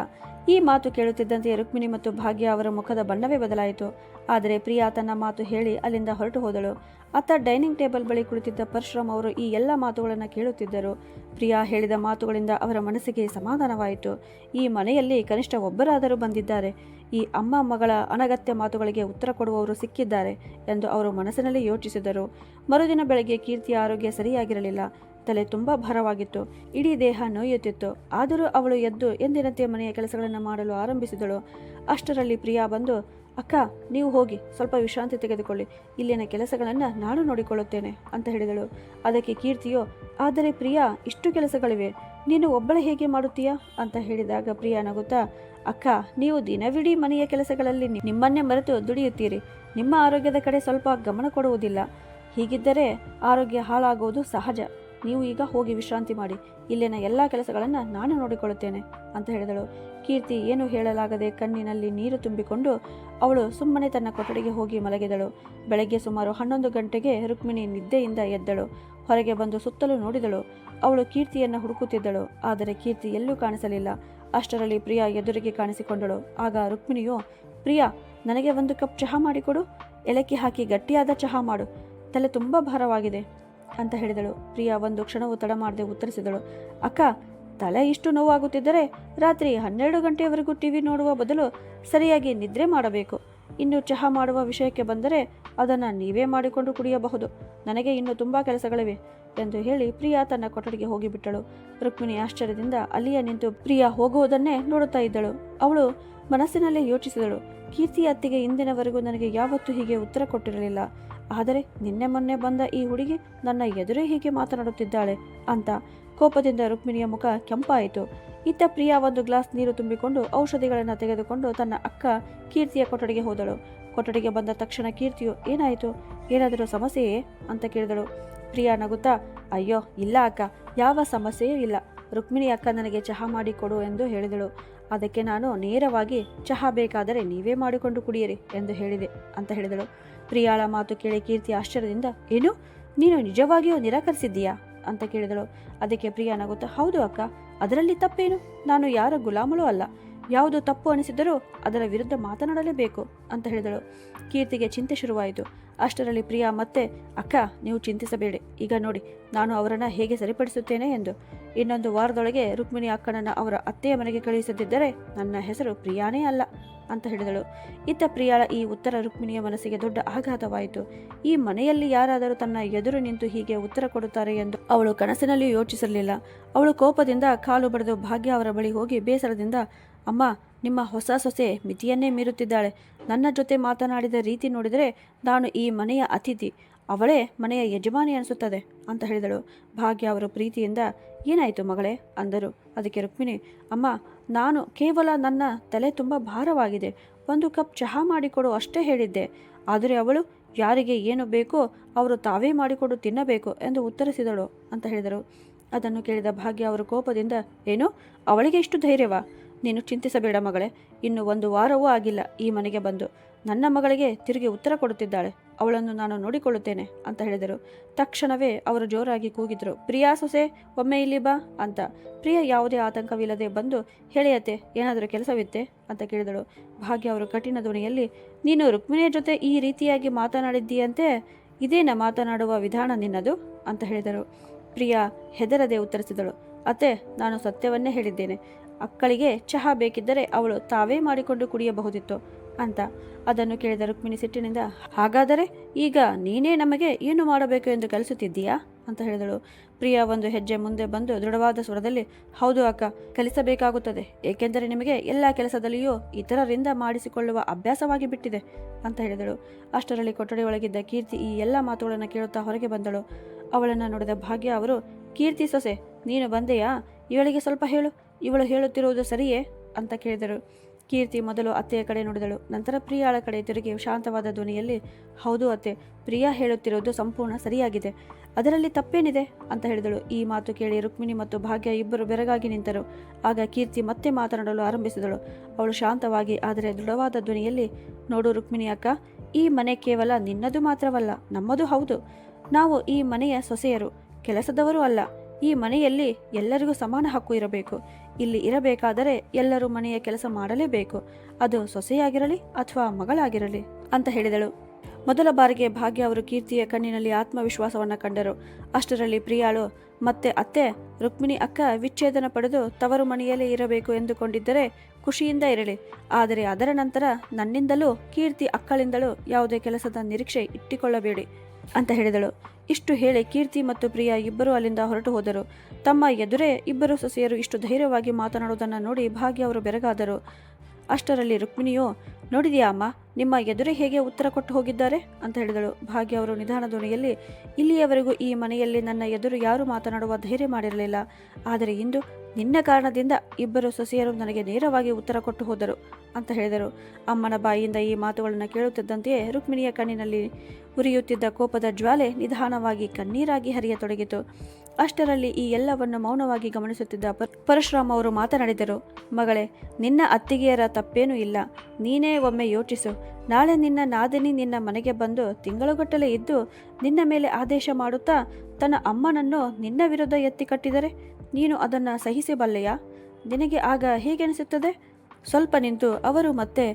ಈ ಮಾತು ಕೇಳುತ್ತಿದ್ದಂತೆ ರುಕ್ಮಿಣಿ ಮತ್ತು ಭಾಗ್ಯ ಅವರ ಮುಖದ ಬಣ್ಣವೇ ಬದಲಾಯಿತು. ಆದರೆ ಪ್ರಿಯಾ ತನ್ನ ಮಾತು ಹೇಳಿ ಅಲ್ಲಿಂದ ಹೊರಟು ಹೋದಳು. ಅತ್ತ ಡೈನಿಂಗ್ ಟೇಬಲ್ ಬಳಿ ಕುಳಿತಿದ್ದ ಪರಶುರಾಮ್ ಅವರು ಈ ಎಲ್ಲ ಮಾತುಗಳನ್ನು ಕೇಳುತ್ತಿದ್ದರು. ಪ್ರಿಯಾ ಹೇಳಿದ ಮಾತುಗಳಿಂದ ಅವರ ಮನಸ್ಸಿಗೆ ಸಮಾಧಾನವಾಯಿತು. ಈ ಮನೆಯಲ್ಲಿ ಕನಿಷ್ಠ ಒಬ್ಬರಾದರೂ ಬಂದಿದ್ದಾರೆ. ಈ ಅಮ್ಮ ಮಗಳ ಅನಗತ್ಯ ಮಾತುಗಳಿಗೆ ಉತ್ತರ ಕೊಡುವವರು ಸಿಕ್ಕಿದ್ದಾರೆ ಎಂದು ಅವರು ಮನಸ್ಸಿನಲ್ಲಿ ಯೋಚಿಸಿದರು. ಮರುದಿನ ಬೆಳಗ್ಗೆ ಕೀರ್ತಿಯ ಆರೋಗ್ಯ ಸರಿಯಾಗಿರಲಿಲ್ಲ. ತಲೆ ತುಂಬ ಭಾರವಾಗಿತ್ತು. ಇಡೀ ದೇಹ ನೋಯುತ್ತಿತ್ತು. ಆದರೂ ಅವಳು ಎದ್ದು ಎಂದಿನಂತೆ ಮನೆಯ ಕೆಲಸಗಳನ್ನು ಮಾಡಲು ಆರಂಭಿಸಿದಳು. ಅಷ್ಟರಲ್ಲಿ ಪ್ರಿಯಾ ಬಂದು, ಅಕ್ಕ, ನೀವು ಹೋಗಿ ಸ್ವಲ್ಪ ವಿಶ್ರಾಂತಿ ತೆಗೆದುಕೊಳ್ಳಿ. ಇಲ್ಲಿನ ಕೆಲಸಗಳನ್ನು ನಾನು ನೋಡಿಕೊಳ್ಳುತ್ತೇನೆ ಅಂತ ಹೇಳಿದಳು. ಅದಕ್ಕೆ ಕೀರ್ತಿಯೋ, ಆದರೆ ಪ್ರಿಯಾ, ಇಷ್ಟು ಕೆಲಸಗಳಿವೆ, ನೀನು ಒಬ್ಬಳೇ ಹೇಗೆ ಮಾಡುತ್ತೀಯಾ ಅಂತ ಹೇಳಿದಾಗ ಪ್ರಿಯಾ ನಗುತ್ತಾ, ಅಕ್ಕ, ನೀವು ದಿನವಿಡೀ ಮನೆಯ ಕೆಲಸಗಳಲ್ಲಿ ನಿಮ್ಮನ್ನೇ ಮರೆತು ದುಡಿಯುತ್ತೀರಿ. ನಿಮ್ಮ ಆರೋಗ್ಯದ ಕಡೆ ಸ್ವಲ್ಪ ಗಮನ ಕೊಡುವುದಿಲ್ಲ. ಹೀಗಿದ್ದರೆ ಆರೋಗ್ಯ ಹಾಳಾಗುವುದು ಸಹಜ. ನೀವು ಈಗ ಹೋಗಿ ವಿಶ್ರಾಂತಿ ಮಾಡಿ. ಇಲ್ಲಿನ ಎಲ್ಲ ಕೆಲಸಗಳನ್ನು ನಾನು ನೋಡಿಕೊಳ್ಳುತ್ತೇನೆ ಅಂತ ಹೇಳಿದಳು. ಕೀರ್ತಿ ಏನು ಹೇಳಲಾಗದೆ ಕಣ್ಣಿನಲ್ಲಿ ನೀರು ತುಂಬಿಕೊಂಡು ಅವಳು ಸುಮ್ಮನೆ ತನ್ನ ಕೊಠಡಿಗೆ ಹೋಗಿ ಮಲಗಿದಳು. ಬೆಳಗ್ಗೆ ಸುಮಾರು 11 ಗಂಟೆಗೆ ರುಕ್ಮಿಣಿ ನಿದ್ದೆಯಿಂದ ಎದ್ದಳು. ಹೊರಗೆ ಬಂದು ಸುತ್ತಲೂ ನೋಡಿದಳು. ಅವಳು ಕೀರ್ತಿಯನ್ನು ಹುಡುಕುತ್ತಿದ್ದಳು. ಆದರೆ ಕೀರ್ತಿ ಎಲ್ಲೂ ಕಾಣಿಸಲಿಲ್ಲ. ಅಷ್ಟರಲ್ಲಿ ಪ್ರಿಯಾ ಎದುರಿಗೆ ಕಾಣಿಸಿಕೊಂಡಳು. ಆಗ ರುಕ್ಮಿಣಿಯು, ಪ್ರಿಯಾ, ನನಗೆ ಒಂದು ಕಪ್ ಚಹಾ ಮಾಡಿಕೊಡು. ಏಲಕ್ಕಿ ಹಾಕಿ ಗಟ್ಟಿಯಾದ ಚಹಾ ಮಾಡು. ತಲೆ ತುಂಬ ಭಾರವಾಗಿದೆ ಅಂತ ಹೇಳಿದಳು. ಪ್ರಿಯಾ ಒಂದು ಕ್ಷಣವೂ ತಡ ಮಾಡದೆ ಉತ್ತರಿಸಿದಳು. ಅಕ್ಕ, ತಲೆ ಇಷ್ಟು ನೋವಾಗುತ್ತಿದ್ದರೆ ರಾತ್ರಿ 12 ಗಂಟೆಯವರೆಗೂ ಟಿವಿ ನೋಡುವ ಬದಲು ಸರಿಯಾಗಿ ನಿದ್ರೆ ಮಾಡಬೇಕು. ಇನ್ನು ಚಹಾ ಮಾಡುವ ವಿಷಯಕ್ಕೆ ಬಂದರೆ ಅದನ್ನು ನೀವೇ ಮಾಡಿಕೊಂಡು ಕುಡಿಯಬಹುದು. ನನಗೆ ಇನ್ನೂ ತುಂಬ ಕೆಲಸಗಳಿವೆ ಎಂದು ಹೇಳಿ ಪ್ರಿಯಾ ತನ್ನ ಕೊಠಡಿಗೆ ಹೋಗಿಬಿಟ್ಟಳು. ರುಕ್ಮಿಣಿ ಆಶ್ಚರ್ಯದಿಂದ ಅಲ್ಲಿಯೇ ನಿಂತು ಪ್ರಿಯಾ ಹೋಗುವುದನ್ನೇ ನೋಡುತ್ತಾ ಇದ್ದಳು. ಅವಳು ಮನಸ್ಸಿನಲ್ಲೇ ಯೋಚಿಸಿದಳು, ಕೀರ್ತಿ ಅತ್ತಿಗೆ ಇಂದಿನವರೆಗೂ ನನಗೆ ಯಾವತ್ತೂ ಹೀಗೆ ಉತ್ತರ ಕೊಟ್ಟಿರಲಿಲ್ಲ. ಆದರೆ ನಿನ್ನೆ ಮೊನ್ನೆ ಬಂದ ಈ ಹುಡುಗಿ ನನ್ನ ಎದುರೇ ಹೀಗೆ ಮಾತನಾಡುತ್ತಿದ್ದಾಳೆ ಅಂತ. ಕೋಪದಿಂದ ರುಕ್ಮಿಣಿಯ ಮುಖ ಕೆಂಪಾಯಿತು. ಇತ್ತ ಪ್ರಿಯಾ ಒಂದು ಗ್ಲಾಸ್ ನೀರು ತುಂಬಿಕೊಂಡು ಔಷಧಿಗಳನ್ನು ತೆಗೆದುಕೊಂಡು ತನ್ನ ಅಕ್ಕ ಕೀರ್ತಿಯ ಕೊಠಡಿಗೆ ಹೋದಳು. ಕೊಠಡಿಗೆ ಬಂದ ತಕ್ಷಣ ಕೀರ್ತಿಯು, ಏನಾಯಿತು, ಏನಾದರೂ ಸಮಸ್ಯೆಯೇ ಅಂತ ಕೇಳಿದಳು. ಪ್ರಿಯಾ ನಗುತ್ತಾ, ಅಯ್ಯೋ ಇಲ್ಲ ಅಕ್ಕ, ಯಾವ ಸಮಸ್ಯೆಯೂ ಇಲ್ಲ. ರುಕ್ಮಿಣಿ ಅಕ್ಕ ನನಗೆ ಚಹಾ ಮಾಡಿ ಕೊಡು ಎಂದು ಹೇಳಿದಳು. ಅದಕ್ಕೆ ನಾನು ನೇರವಾಗಿ ಚಹಾ ಬೇಕಾದರೆ ನೀವೇ ಮಾಡಿಕೊಂಡು ಕುಡಿಯಿರಿ ಎಂದು ಹೇಳಿದೆ ಅಂತ ಹೇಳಿದಳು. ಪ್ರಿಯಾಳ ಮಾತು ಕೇಳಿ ಕೀರ್ತಿ ಆಶ್ಚರ್ಯದಿಂದ, ಏನು, ನೀನು ನಿಜವಾಗಿಯೂ ನಿರಾಕರಿಸಿದ್ದೀಯಾ ಅಂತ ಕೇಳಿದಳು. ಅದಕ್ಕೆ ಪ್ರಿಯಾ ನಗುತ್ತಾ, ಹೌದು ಅಕ್ಕ, ಅದರಲ್ಲಿ ತಪ್ಪೇನು? ನಾನು ಯಾರ ಗುಲಾಮಳೂ ಅಲ್ಲ. ಯಾವುದು ತಪ್ಪು ಅನಿಸಿದರೂ ಅದರ ವಿರುದ್ಧ ಮಾತನಾಡಲೇಬೇಕು ಅಂತ ಹೇಳಿದಳು. ಕೀರ್ತಿಗೆ ಚಿಂತೆ ಶುರುವಾಯಿತು. ಅಷ್ಟರಲ್ಲಿ ಪ್ರಿಯಾ ಮತ್ತೆ, ಅಕ್ಕ, ನೀವು ಚಿಂತಿಸಬೇಡಿ. ಈಗ ನೋಡಿ ನಾನು ಅವರನ್ನು ಹೇಗೆ ಸರಿಪಡಿಸುತ್ತೇನೆ ಎಂದು. ಇನ್ನೊಂದು ವಾರದೊಳಗೆ ರುಕ್ಮಿಣಿ ಅಕ್ಕನನ್ನು ಅವರ ಅತ್ತೆಯ ಮನೆಗೆ ಕಳುಹಿಸದಿದ್ದರೆ ನನ್ನ ಹೆಸರು ಪ್ರಿಯಾನೇ ಅಲ್ಲ ಅಂತ ಹೇಳಿದಳು. ಇತ್ತ ಪ್ರಿಯಾಳ ಈ ಉತ್ತರ ರುಕ್ಮಿಣಿಯ ಮನಸ್ಸಿಗೆ ದೊಡ್ಡ ಆಘಾತವಾಯಿತು. ಈ ಮನೆಯಲ್ಲಿ ಯಾರಾದರೂ ತನ್ನ ಎದುರು ನಿಂತು ಹೀಗೆ ಉತ್ತರ ಕೊಡುತ್ತಾರೆ ಎಂದು ಅವಳು ಕನಸಿನಲ್ಲಿಯೂ ಯೋಚಿಸಿರಲಿಲ್ಲ. ಅವಳು ಕೋಪದಿಂದ ಕಾಲು ಬಡಿದು ಭಾಗ್ಯ ಅವರ ಬಳಿ ಹೋಗಿ ಬೇಸರದಿಂದ, ಅಮ್ಮ, ನಿಮ್ಮ ಹೊಸ ಸೊಸೆ ಮಿತಿಯನ್ನೇ ಮೀರುತ್ತಿದ್ದಾಳೆ. ನನ್ನ ಜೊತೆ ಮಾತನಾಡಿದ ರೀತಿ ನೋಡಿದರೆ ನಾನು ಈ ಮನೆಯ ಅತಿಥಿ, ಅವಳೇ ಮನೆಯ ಯಜಮಾನಿ ಅನಿಸುತ್ತದೆ ಅಂತ ಹೇಳಿದಳು. ಭಾಗ್ಯ ಅವರು ಪ್ರೀತಿಯಿಂದ, ಏನಾಯಿತು ಮಗಳೇ ಅಂದರು. ಅದಕ್ಕೆ ರುಕ್ಮಿಣಿ, ಅಮ್ಮ, ನಾನು ಕೇವಲ ನನ್ನ ತಲೆ ತುಂಬ ಭಾರವಾಗಿದೆ, ಒಂದು ಕಪ್ ಚಹಾ ಮಾಡಿಕೊಡು ಅಷ್ಟೇ ಹೇಳಿದ್ದೆ. ಆದರೆ ಅವಳು ಯಾರಿಗೆ ಏನು ಬೇಕೋ ಅವರು ತಾವೇ ಮಾಡಿಕೊಡು ತಿನ್ನಬೇಕು ಎಂದು ಉತ್ತರಿಸಿದಳು ಅಂತ ಹೇಳಿದರು. ಅದನ್ನು ಕೇಳಿದ ಭಾಗ್ಯ ಅವರು ಕೋಪದಿಂದ, ಏನು, ಅವಳಿಗೆ ಇಷ್ಟು ಧೈರ್ಯವಾ? ನೀನು ಚಿಂತಿಸಬೇಡ ಮಗಳೇ, ಇನ್ನು 1 ವಾರವೂ ಆಗಿಲ್ಲ ಈ ಮನೆಗೆ ಬಂದು. ನನ್ನ ಮಗಳಿಗೆ ತಿರುಗಿ ಉತ್ತರ ಕೊಡುತ್ತಿದ್ದಾಳೆ. ಅವಳನ್ನು ನಾನು ನೋಡಿಕೊಳ್ಳುತ್ತೇನೆ ಅಂತ ಹೇಳಿದರು. ತಕ್ಷಣವೇ ಅವರು ಜೋರಾಗಿ ಕೂಗಿದ್ರು, ಪ್ರಿಯಾ ಸೊಸೆ, ಒಮ್ಮೆ ಇಲ್ಲಿ ಬಾ ಅಂತ. ಪ್ರಿಯಾ ಯಾವುದೇ ಆತಂಕವಿಲ್ಲದೆ ಬಂದು, ಹೇಳಿಯತ್ತೆ, ಏನಾದರೂ ಕೆಲಸವಿತ್ತೆ ಅಂತ ಕೇಳಿದಳು. ಭಾಗ್ಯ ಅವರು ಕಠಿಣ ಧ್ವನಿಯಲ್ಲಿ, ನೀನು ರುಕ್ಮಿಣಿಯ ಜೊತೆ ಈ ರೀತಿಯಾಗಿ ಮಾತನಾಡಿದ್ದೀಯಂತೆ, ಇದೇನ ಮಾತನಾಡುವ ವಿಧಾನ ನಿನ್ನದು ಅಂತ ಹೇಳಿದರು. ಪ್ರಿಯಾ ಹೆದರದೆ ಉತ್ತರಿಸಿದಳು, ಅತ್ತೆ, ನಾನು ಸತ್ಯವನ್ನೇ ಹೇಳಿದ್ದೇನೆ. ಅಕ್ಕಳಿಗೆ ಚಹಾ ಬೇಕಿದ್ದರೆ ಅವಳು ತಾವೇ ಮಾಡಿಕೊಂಡು ಕುಡಿಯಬಹುದಿತ್ತು. ಅಂತ. ಅದನ್ನು ಕೇಳಿದ ರುಕ್ಮಿಣಿ ಸಿಟ್ಟಿನಿಂದ, ಹಾಗಾದರೆ ಈಗ ನೀನೇ ನಮಗೆ ಏನು ಮಾಡಬೇಕು ಎಂದು ಕಲಿಸುತ್ತಿದ್ದೀಯಾ ಅಂತ ಹೇಳಿದಳು. ಪ್ರಿಯಾ ಒಂದು ಹೆಜ್ಜೆ ಮುಂದೆ ಬಂದು ದೃಢವಾದ ಸ್ವರದಲ್ಲಿ, ಹೌದು ಅಕ್ಕ, ಕಲಿಸಬೇಕಾಗುತ್ತದೆ. ಏಕೆಂದರೆ ನಿಮಗೆ ಎಲ್ಲ ಕೆಲಸದಲ್ಲಿಯೂ ಇತರರಿಂದ ಮಾಡಿಸಿಕೊಳ್ಳುವ ಅಭ್ಯಾಸವಾಗಿ ಬಿಟ್ಟಿದೆ ಅಂತ ಹೇಳಿದಳು. ಅಷ್ಟರಲ್ಲಿ ಕೊಠಡಿ ಒಳಗಿದ್ದ ಕೀರ್ತಿ ಈ ಎಲ್ಲ ಮಾತುಗಳನ್ನು ಕೇಳುತ್ತಾ ಹೊರಗೆ ಬಂದಳು. ಅವಳನ್ನು ನೋಡಿದ ಭಾಗ್ಯ ಅವರು, ಕೀರ್ತಿ ಸೊಸೆ, ನೀನು ಬಂದೆಯಾ? ಇವಳಿಗೆ ಸ್ವಲ್ಪ ಹೇಳು, ಇವಳು ಹೇಳುತ್ತಿರುವುದು ಸರಿಯೇ ಅಂತ ಕೇಳಿದರು. ಕೀರ್ತಿ ಮೊದಲು ಅತ್ತೆಯ ಕಡೆ ನೋಡಿದಳು. ನಂತರ ಪ್ರಿಯಾಳ ಕಡೆ ತಿರುಗಿ ಶಾಂತವಾದ ಧ್ವನಿಯಲ್ಲಿ, ಹೌದು ಅತ್ತೆ, ಪ್ರಿಯಾ ಹೇಳುತ್ತಿರುವುದು ಸಂಪೂರ್ಣ ಸರಿಯಾಗಿದೆ. ಅದರಲ್ಲಿ ತಪ್ಪೇನಿದೆ ಅಂತ ಹೇಳಿದಳು. ಈ ಮಾತು ಕೇಳಿ ರುಕ್ಮಿಣಿ ಮತ್ತು ಭಾಗ್ಯ ಇಬ್ಬರು ಬೆರಗಾಗಿ ನಿಂತರು. ಆಗ ಕೀರ್ತಿ ಮತ್ತೆ ಮಾತನಾಡಲು ಆರಂಭಿಸಿದಳು. ಅವಳು ಶಾಂತವಾಗಿ ಆದರೆ ದೃಢವಾದ ಧ್ವನಿಯಲ್ಲಿ, ನೋಡು ರುಕ್ಮಿಣಿ ಅಕ್ಕ, ಈ ಮನೆ ಕೇವಲ ನಿನ್ನದು ಮಾತ್ರವಲ್ಲ, ನಮ್ಮದು ಹೌದು. ನಾವು ಈ ಮನೆಯ ಸೊಸೆಯರು, ಕೆಲಸದವರು ಅಲ್ಲ. ಈ ಮನೆಯಲ್ಲಿ ಎಲ್ಲರಿಗೂ ಸಮಾನ ಹಕ್ಕು ಇರಬೇಕು. ಇಲ್ಲಿ ಇರಬೇಕಾದರೆ ಎಲ್ಲರೂ ಮನೆಯ ಕೆಲಸ ಮಾಡಲೇಬೇಕು, ಅದು ಸೊಸೆಯಾಗಿರಲಿ ಅಥವಾ ಮಗಳಾಗಿರಲಿ ಅಂತ ಹೇಳಿದಳು. ಮೊದಲ ಬಾರಿಗೆ ಭಾಗ್ಯ ಅವರು ಕೀರ್ತಿಯ ಕಣ್ಣಿನಲ್ಲಿ ಆತ್ಮವಿಶ್ವಾಸವನ್ನು ಕಂಡರು. ಅಷ್ಟರಲ್ಲಿ ಪ್ರಿಯಾಳು, ಮತ್ತೆ ಅತ್ತೆ, ರುಕ್ಮಿಣಿ ಅಕ್ಕ ವಿಚ್ಛೇದನ ಪಡೆದು ತವರು ಮನೆಯಲ್ಲೇ ಇರಬೇಕು ಎಂದುಕೊಂಡಿದ್ದರೆ ಖುಷಿಯಿಂದ ಇರಲಿ. ಆದರೆ ಅದರ ನಂತರ ನನ್ನಿಂದಲೂ ಕೀರ್ತಿ ಅಕ್ಕಳಿಂದಲೂ ಯಾವುದೇ ಕೆಲಸದ ನಿರೀಕ್ಷೆ ಇಟ್ಟುಕೊಳ್ಳಬೇಡಿ ಅಂತ ಹೇಳಿದಳು. ಇಷ್ಟು ಹೇಳಿ ಕೀರ್ತಿ ಮತ್ತು ಪ್ರಿಯಾ ಇಬ್ಬರೂ ಅಲ್ಲಿಂದ ಹೊರಟು ಹೋದರು. ತಮ್ಮ ಎದುರೇ ಇಬ್ಬರು ಸೊಸೆಯರು ಇಷ್ಟು ಧೈರ್ಯವಾಗಿ ಮಾತನಾಡುವುದನ್ನು ನೋಡಿ ಭಾಗ್ಯ ಅವರು ಬೆರಗಾದರು. ಅಷ್ಟರಲ್ಲಿ ರುಕ್ಮಿಣಿಯು, ನೋಡಿದೆಯಾ ಅಮ್ಮ, ನಿಮ್ಮ ಎದುರೇ ಹೇಗೆ ಉತ್ತರ ಕೊಟ್ಟು ಹೋಗಿದ್ದಾರೆ ಅಂತ ಹೇಳಿದಳು. ಭಾಗ್ಯ ಅವರು ನಿಧಾನ ಧ್ವನಿಯಲ್ಲಿ, ಇಲ್ಲಿಯವರೆಗೂ ಈ ಮನೆಯಲ್ಲಿ ನನ್ನ ಎದುರು ಯಾರೂ ಮಾತನಾಡುವ ಧೈರ್ಯ ಮಾಡಿರಲಿಲ್ಲ. ಆದರೆ ಇಂದು ನಿನ್ನ ಕಾರಣದಿಂದ ಇಬ್ಬರು ಸೊಸೆಯರು ನನಗೆ ನೇರವಾಗಿ ಉತ್ತರ ಕೊಟ್ಟು ಹೋದರು ಅಂತ ಹೇಳಿದರು. ಅಮ್ಮನ ಬಾಯಿಯಿಂದ ಈ ಮಾತುಗಳನ್ನು ಕೇಳುತ್ತಿದ್ದಂತೆಯೇ ರುಕ್ಮಿಣಿಯ ಕಣ್ಣಿನಲ್ಲಿ ಉರಿಯುತ್ತಿದ್ದ ಕೋಪದ ಜ್ವಾಲೆ ನಿಧಾನವಾಗಿ ಕಣ್ಣೀರಾಗಿ ಹರಿಯತೊಡಗಿತು. ಅಷ್ಟರಲ್ಲಿ ಈ ಎಲ್ಲವನ್ನು ಮೌನವಾಗಿ ಗಮನಿಸುತ್ತಿದ್ದ ಪರಶುರಾಮ್ ಅವರು ಮಾತನಾಡಿದರು. ಮಗಳೇ, ನಿನ್ನ ಅತ್ತಿಗೆಯರ ತಪ್ಪೇನೂ ಇಲ್ಲ. ನೀನೇ ಒಮ್ಮೆ ಯೋಚಿಸು. ನಾಳೆ ನಿನ್ನ ನಾದಿನಿ ನಿನ್ನ ಮನೆಗೆ ಬಂದು ತಿಂಗಳುಗಟ್ಟಲೆ ಇದ್ದು ನಿನ್ನ ಮೇಲೆ ಆದೇಶ ಮಾಡುತ್ತಾ ತನ್ನ ಅಮ್ಮನನ್ನು ನಿನ್ನ ವಿರುದ್ಧ ಎತ್ತಿ ಕಟ್ಟಿದರೆ ನೀನು ಅದನ್ನು ಸಹಿಸಬಲ್ಲೆಯಾ? ನಿನಗೆ ಆಗ ಹೇಗೆನಿಸುತ್ತದೆ? ಸ್ವಲ್ಪ ನಿಂತು ಅವರು ಮತ್ತೆ,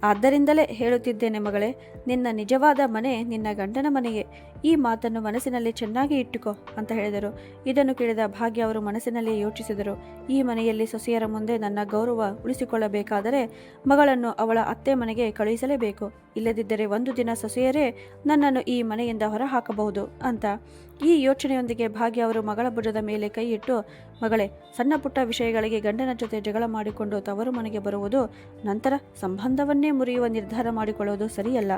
ಆದ್ದರಿಂದಲೇ ಹೇಳುತ್ತಿದ್ದೇನೆ ಮಗಳೇ, ನಿನ್ನ ನಿಜವಾದ ಮನೆ ನಿನ್ನ ಗಂಡನ ಮನೆಯೇ. ಈ ಮಾತನ್ನು ಮನಸ್ಸಿನಲ್ಲಿ ಚೆನ್ನಾಗಿ ಇಟ್ಟುಕೋ ಅಂತ ಹೇಳಿದರು. ಇದನ್ನು ಕೇಳಿದ ಭಾಗ್ಯ ಅವರು ಮನಸ್ಸಿನಲ್ಲಿ ಯೋಚಿಸಿದರು. ಈ ಮನೆಯಲ್ಲಿ ಸೊಸೆಯರ ಮುಂದೆ ನನ್ನ ಗೌರವ ಉಳಿಸಿಕೊಳ್ಳಬೇಕಾದರೆ ಮಗಳನ್ನು ಅವಳ ಅತ್ತೆ ಮನೆಗೆ ಕಳುಹಿಸಲೇಬೇಕು. ಇಲ್ಲದಿದ್ದರೆ ಒಂದು ದಿನ ಸೊಸೆಯರೇ ನನ್ನನ್ನು ಈ ಮನೆಯಿಂದ ಹೊರ ಹಾಕಬಹುದು ಅಂತ. ಈ ಯೋಚನೆಯೊಂದಿಗೆ ಭಾಗ್ಯ ಅವರು ಮಗಳ ಭುಜದ ಮೇಲೆ ಕೈ ಇಟ್ಟು, ಮಗಳೇ, ಸಣ್ಣ ಪುಟ್ಟ ವಿಷಯಗಳಿಗೆ ಗಂಡನ ಜೊತೆ ಜಗಳ ಮಾಡಿಕೊಂಡು ತವರು ಮನೆಗೆ ಬರುವುದು, ನಂತರ ಸಂಬಂಧವನ್ನೇ ಮುರಿಯುವ ನಿರ್ಧಾರ ಮಾಡಿಕೊಳ್ಳುವುದು ಸರಿಯಲ್ಲ.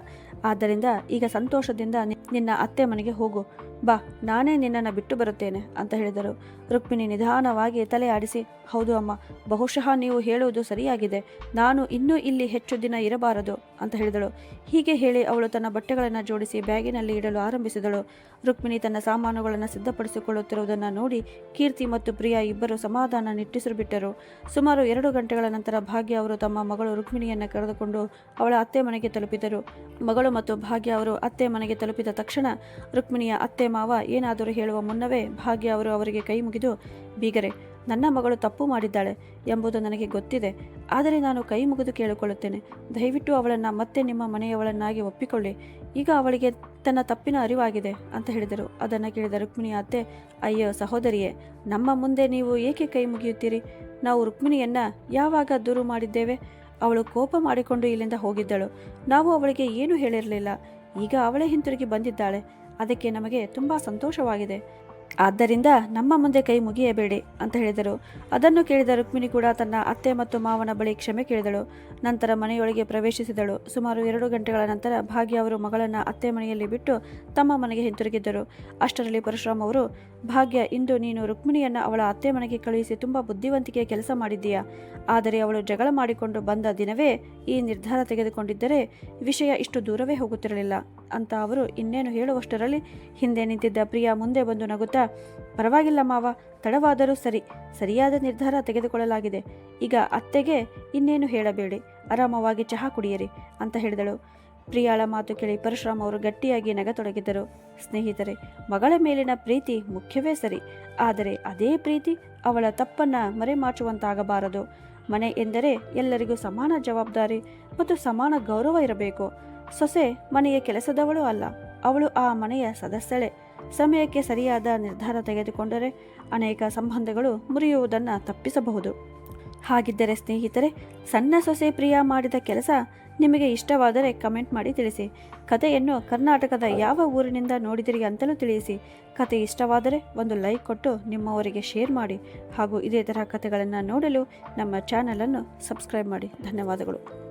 ಆದ್ದರಿಂದ ಈಗ ಸಂತೋಷದಿಂದ ನಿನ್ನ ಅತ್ತೆ ಮನೆಗೆ ಹೋಗು. ಬಾ, ನಾನೇ ನಿನ್ನನ್ನು ಬಿಟ್ಟು ಬರುತ್ತೇನೆ ಅಂತ ಹೇಳಿದರು. ರುಕ್ಮಿಣಿ ನಿಧಾನವಾಗಿ ತಲೆ ಆಡಿಸಿ, ಹೌದು ಅಮ್ಮ, ಬಹುಶಃ ನೀವು ಹೇಳುವುದು ಸರಿಯಾಗಿದೆ. ನಾನು ಇನ್ನೂ ಇಲ್ಲಿ ಹೆಚ್ಚು ದಿನ ಇರಬಾರದು ಅಂತ ಹೇಳಿದಳು. ಹೀಗೆ ಹೇಳಿ ಅವಳು ತನ್ನ ಬಟ್ಟೆಗಳನ್ನು ಜೋಡಿಸಿ ಬ್ಯಾಗಿನಲ್ಲಿ ಇಡಲು ಆರಂಭಿಸಿದಳು. ರುಕ್ಮಿಣಿ ತನ್ನ ಸಾಮಾನುಗಳನ್ನು ಸಿದ್ಧಪಡಿಸಿಕೊಳ್ಳುತ್ತಿರುವುದನ್ನು ನೋಡಿ ಕೀರ್ತಿ ಮತ್ತು ಪ್ರಿಯಾ ಇಬ್ಬರು ಸಮಾಧಾನ ನಿಟ್ಟುಸಿರು ಬಿಟ್ಟರು. ಸುಮಾರು 2 ಗಂಟೆಗಳ ನಂತರ ಭಾಗ್ಯ ಅವರು ತಮ್ಮ ಮಗಳು ರುಕ್ಮಿಣಿಯನ್ನು ಕರೆದುಕೊಂಡು ಅವಳ ಅತ್ತೆ ಮನೆಗೆ ತಲುಪಿದರು. ಮಗಳು ಮತ್ತು ಭಾಗ್ಯ ಅವರು ಅತ್ತೆ ಮನೆಗೆ ತಲುಪಿದ ತಕ್ಷಣ ರುಕ್ಮಿಣಿಯ ಅತ್ತೆ ಮಾವ ಏನಾದರೂ ಹೇಳುವ ಮುನ್ನವೇ ಭಾಗ್ಯ ಅವರು ಅವರಿಗೆ ಕೈ ಮುಗಿದು, ಬೀಗರೆ, ನನ್ನ ಮಗಳು ತಪ್ಪು ಮಾಡಿದ್ದಾಳೆ ಎಂಬುದು ನನಗೆ ಗೊತ್ತಿದೆ. ಆದರೆ ನಾನು ಕೈ ಮುಗಿದು ಕೇಳಿಕೊಳ್ಳುತ್ತೇನೆ, ದಯವಿಟ್ಟು ಅವಳನ್ನು ಮತ್ತೆ ನಿಮ್ಮ ಮನೆಯವಳನ್ನಾಗಿ ಒಪ್ಪಿಕೊಳ್ಳಿ. ಈಗ ಅವಳಿಗೆ ತನ್ನ ತಪ್ಪಿನ ಅರಿವಾಗಿದೆ ಅಂತ ಹೇಳಿದರು. ಅದನ್ನು ಕೇಳಿದ ರುಕ್ಮಿಣಿಯ ಅತ್ತೆ, ಅಯ್ಯೋ ಸಹೋದರಿಯೇ, ನಮ್ಮ ಮುಂದೆ ನೀವು ಏಕೆ ಕೈ ಮುಗಿಯುತ್ತೀರಿ? ನಾವು ರುಕ್ಮಿಣಿಯನ್ನು ಯಾವಾಗ ದೂರು ಮಾಡಿದ್ದೇವೆ? ಅವಳು ಕೋಪ ಮಾಡಿಕೊಂಡು ಇಲ್ಲಿಂದ ಹೋಗಿದ್ದಳು. ನಾವು ಅವಳಿಗೆ ಏನೂ ಹೇಳಿರಲಿಲ್ಲ. ಈಗ ಅವಳೇ ಹಿಂತಿರುಗಿ ಬಂದಿದ್ದಾಳೆ. ಅದಕ್ಕೆ ನಮಗೆ ತುಂಬ ಸಂತೋಷವಾಗಿದೆ. ಆದ್ದರಿಂದ ನಮ್ಮ ಮುಂದೆ ಕೈ ಮುಗಿಯಬೇಡಿ ಅಂತ ಹೇಳಿದರು. ಅದನ್ನು ಕೇಳಿದ ರುಕ್ಮಿಣಿ ಕೂಡ ತನ್ನ ಅತ್ತೆ ಮತ್ತು ಮಾವನ ಬಳಿ ಕ್ಷಮೆ ಕೇಳಿದಳು. ನಂತರ ಮನೆಯೊಳಗೆ ಪ್ರವೇಶಿಸಿದಳು. ಸುಮಾರು 2 ಗಂಟೆಗಳ ನಂತರ ಭಾಗ್ಯ ಅವರು ಮಗಳನ್ನು ಅತ್ತೆ ಮನೆಯಲ್ಲಿ ಬಿಟ್ಟು ತಮ್ಮ ಮನೆಗೆ ಹಿಂತಿರುಗಿದ್ದರು. ಅಷ್ಟರಲ್ಲಿ ಪರಶುರಾಮ್ ಅವರು, ಭಾಗ್ಯ, ಇಂದು ನೀನು ರುಕ್ಮಿಣಿಯನ್ನು ಅವಳ ಅತ್ತೆ ಮನೆಗೆ ಕಳುಹಿಸಿ ತುಂಬ ಬುದ್ಧಿವಂತಿಕೆಯ ಕೆಲಸ ಮಾಡಿದ್ದೀಯಾ. ಆದರೆ ಅವಳು ಜಗಳ ಮಾಡಿಕೊಂಡು ಬಂದ ದಿನವೇ ಈ ನಿರ್ಧಾರ ತೆಗೆದುಕೊಂಡಿದ್ದರೆ ವಿಷಯ ಇಷ್ಟು ದೂರವೇ ಹೋಗುತ್ತಿರಲಿಲ್ಲ ಅಂತ ಅವರು ಇನ್ನೇನು ಹೇಳುವಷ್ಟರಲ್ಲಿ ಹಿಂದೆ ನಿಂತಿದ್ದ ಪ್ರಿಯಾ ಮುಂದೆ ಬಂದು ನಗುತ್ತಾ, ಪರವಾಗಿಲ್ಲ ಮಾವ, ತಡವಾದರೂ ಸರಿಯಾದ ನಿರ್ಧಾರ ತೆಗೆದುಕೊಳ್ಳಲಾಗಿದೆ. ಈಗ ಅತ್ತೆಗೆ ಇನ್ನೇನು ಹೇಳಬೇಡಿ, ಆರಾಮವಾಗಿ ಚಹಾ ಕುಡಿಯಿರಿ ಅಂತ ಹೇಳಿದಳು. ಪ್ರಿಯಾಳ ಮಾತು ಕೇಳಿ ಪರಶುರಾಮ್ ಅವರು ಗಟ್ಟಿಯಾಗಿ ನಗತೊಡಗಿದ್ದರು. ಸ್ನೇಹಿತರೆ, ಮಗಳ ಮೇಲಿನ ಪ್ರೀತಿ ಮುಖ್ಯವೇ ಸರಿ, ಆದರೆ ಅದೇ ಪ್ರೀತಿ ಅವಳ ತಪ್ಪನ್ನು ಮರೆಮಾಚುವಂತಾಗಬಾರದು. ಮನೆ ಎಂದರೆ ಎಲ್ಲರಿಗೂ ಸಮಾನ ಜವಾಬ್ದಾರಿ ಮತ್ತು ಸಮಾನ ಗೌರವ ಇರಬೇಕು. ಸೊಸೆ ಮನೆಯ ಕೆಲಸದವಳು ಅಲ್ಲ, ಅವಳು ಆ ಮನೆಯ ಸದಸ್ಯಳೆ. ಸಮಯಕ್ಕೆ ಸರಿಯಾದ ನಿರ್ಧಾರ ತೆಗೆದುಕೊಂಡರೆ ಅನೇಕ ಸಂಬಂಧಗಳು ಮುರಿಯುವುದನ್ನು ತಪ್ಪಿಸಬಹುದು. ಹಾಗಿದ್ದರೆ ಸ್ನೇಹಿತರೆ, ಸಣ್ಣ ಸೊಸೆ ಪ್ರಿಯಾ ಮಾಡಿದ ಕೆಲಸ ನಿಮಗೆ ಇಷ್ಟವಾದರೆ ಕಮೆಂಟ್ ಮಾಡಿ ತಿಳಿಸಿ. ಕಥೆಯನ್ನು ಕರ್ನಾಟಕದ ಯಾವ ಊರಿನಿಂದ ನೋಡಿದಿರಿ ಅಂತಲೂ ತಿಳಿಸಿ. ಕತೆ ಇಷ್ಟವಾದರೆ ಒಂದು ಲೈಕ್ ಕೊಟ್ಟು ನಿಮ್ಮವರಿಗೆ ಶೇರ್ ಮಾಡಿ ಹಾಗೂ ಇದೇ ತರಹ ಕಥೆಗಳನ್ನು ನೋಡಲು ನಮ್ಮ ಚಾನಲನ್ನು ಸಬ್ಸ್ಕ್ರೈಬ್ ಮಾಡಿ. ಧನ್ಯವಾದಗಳು.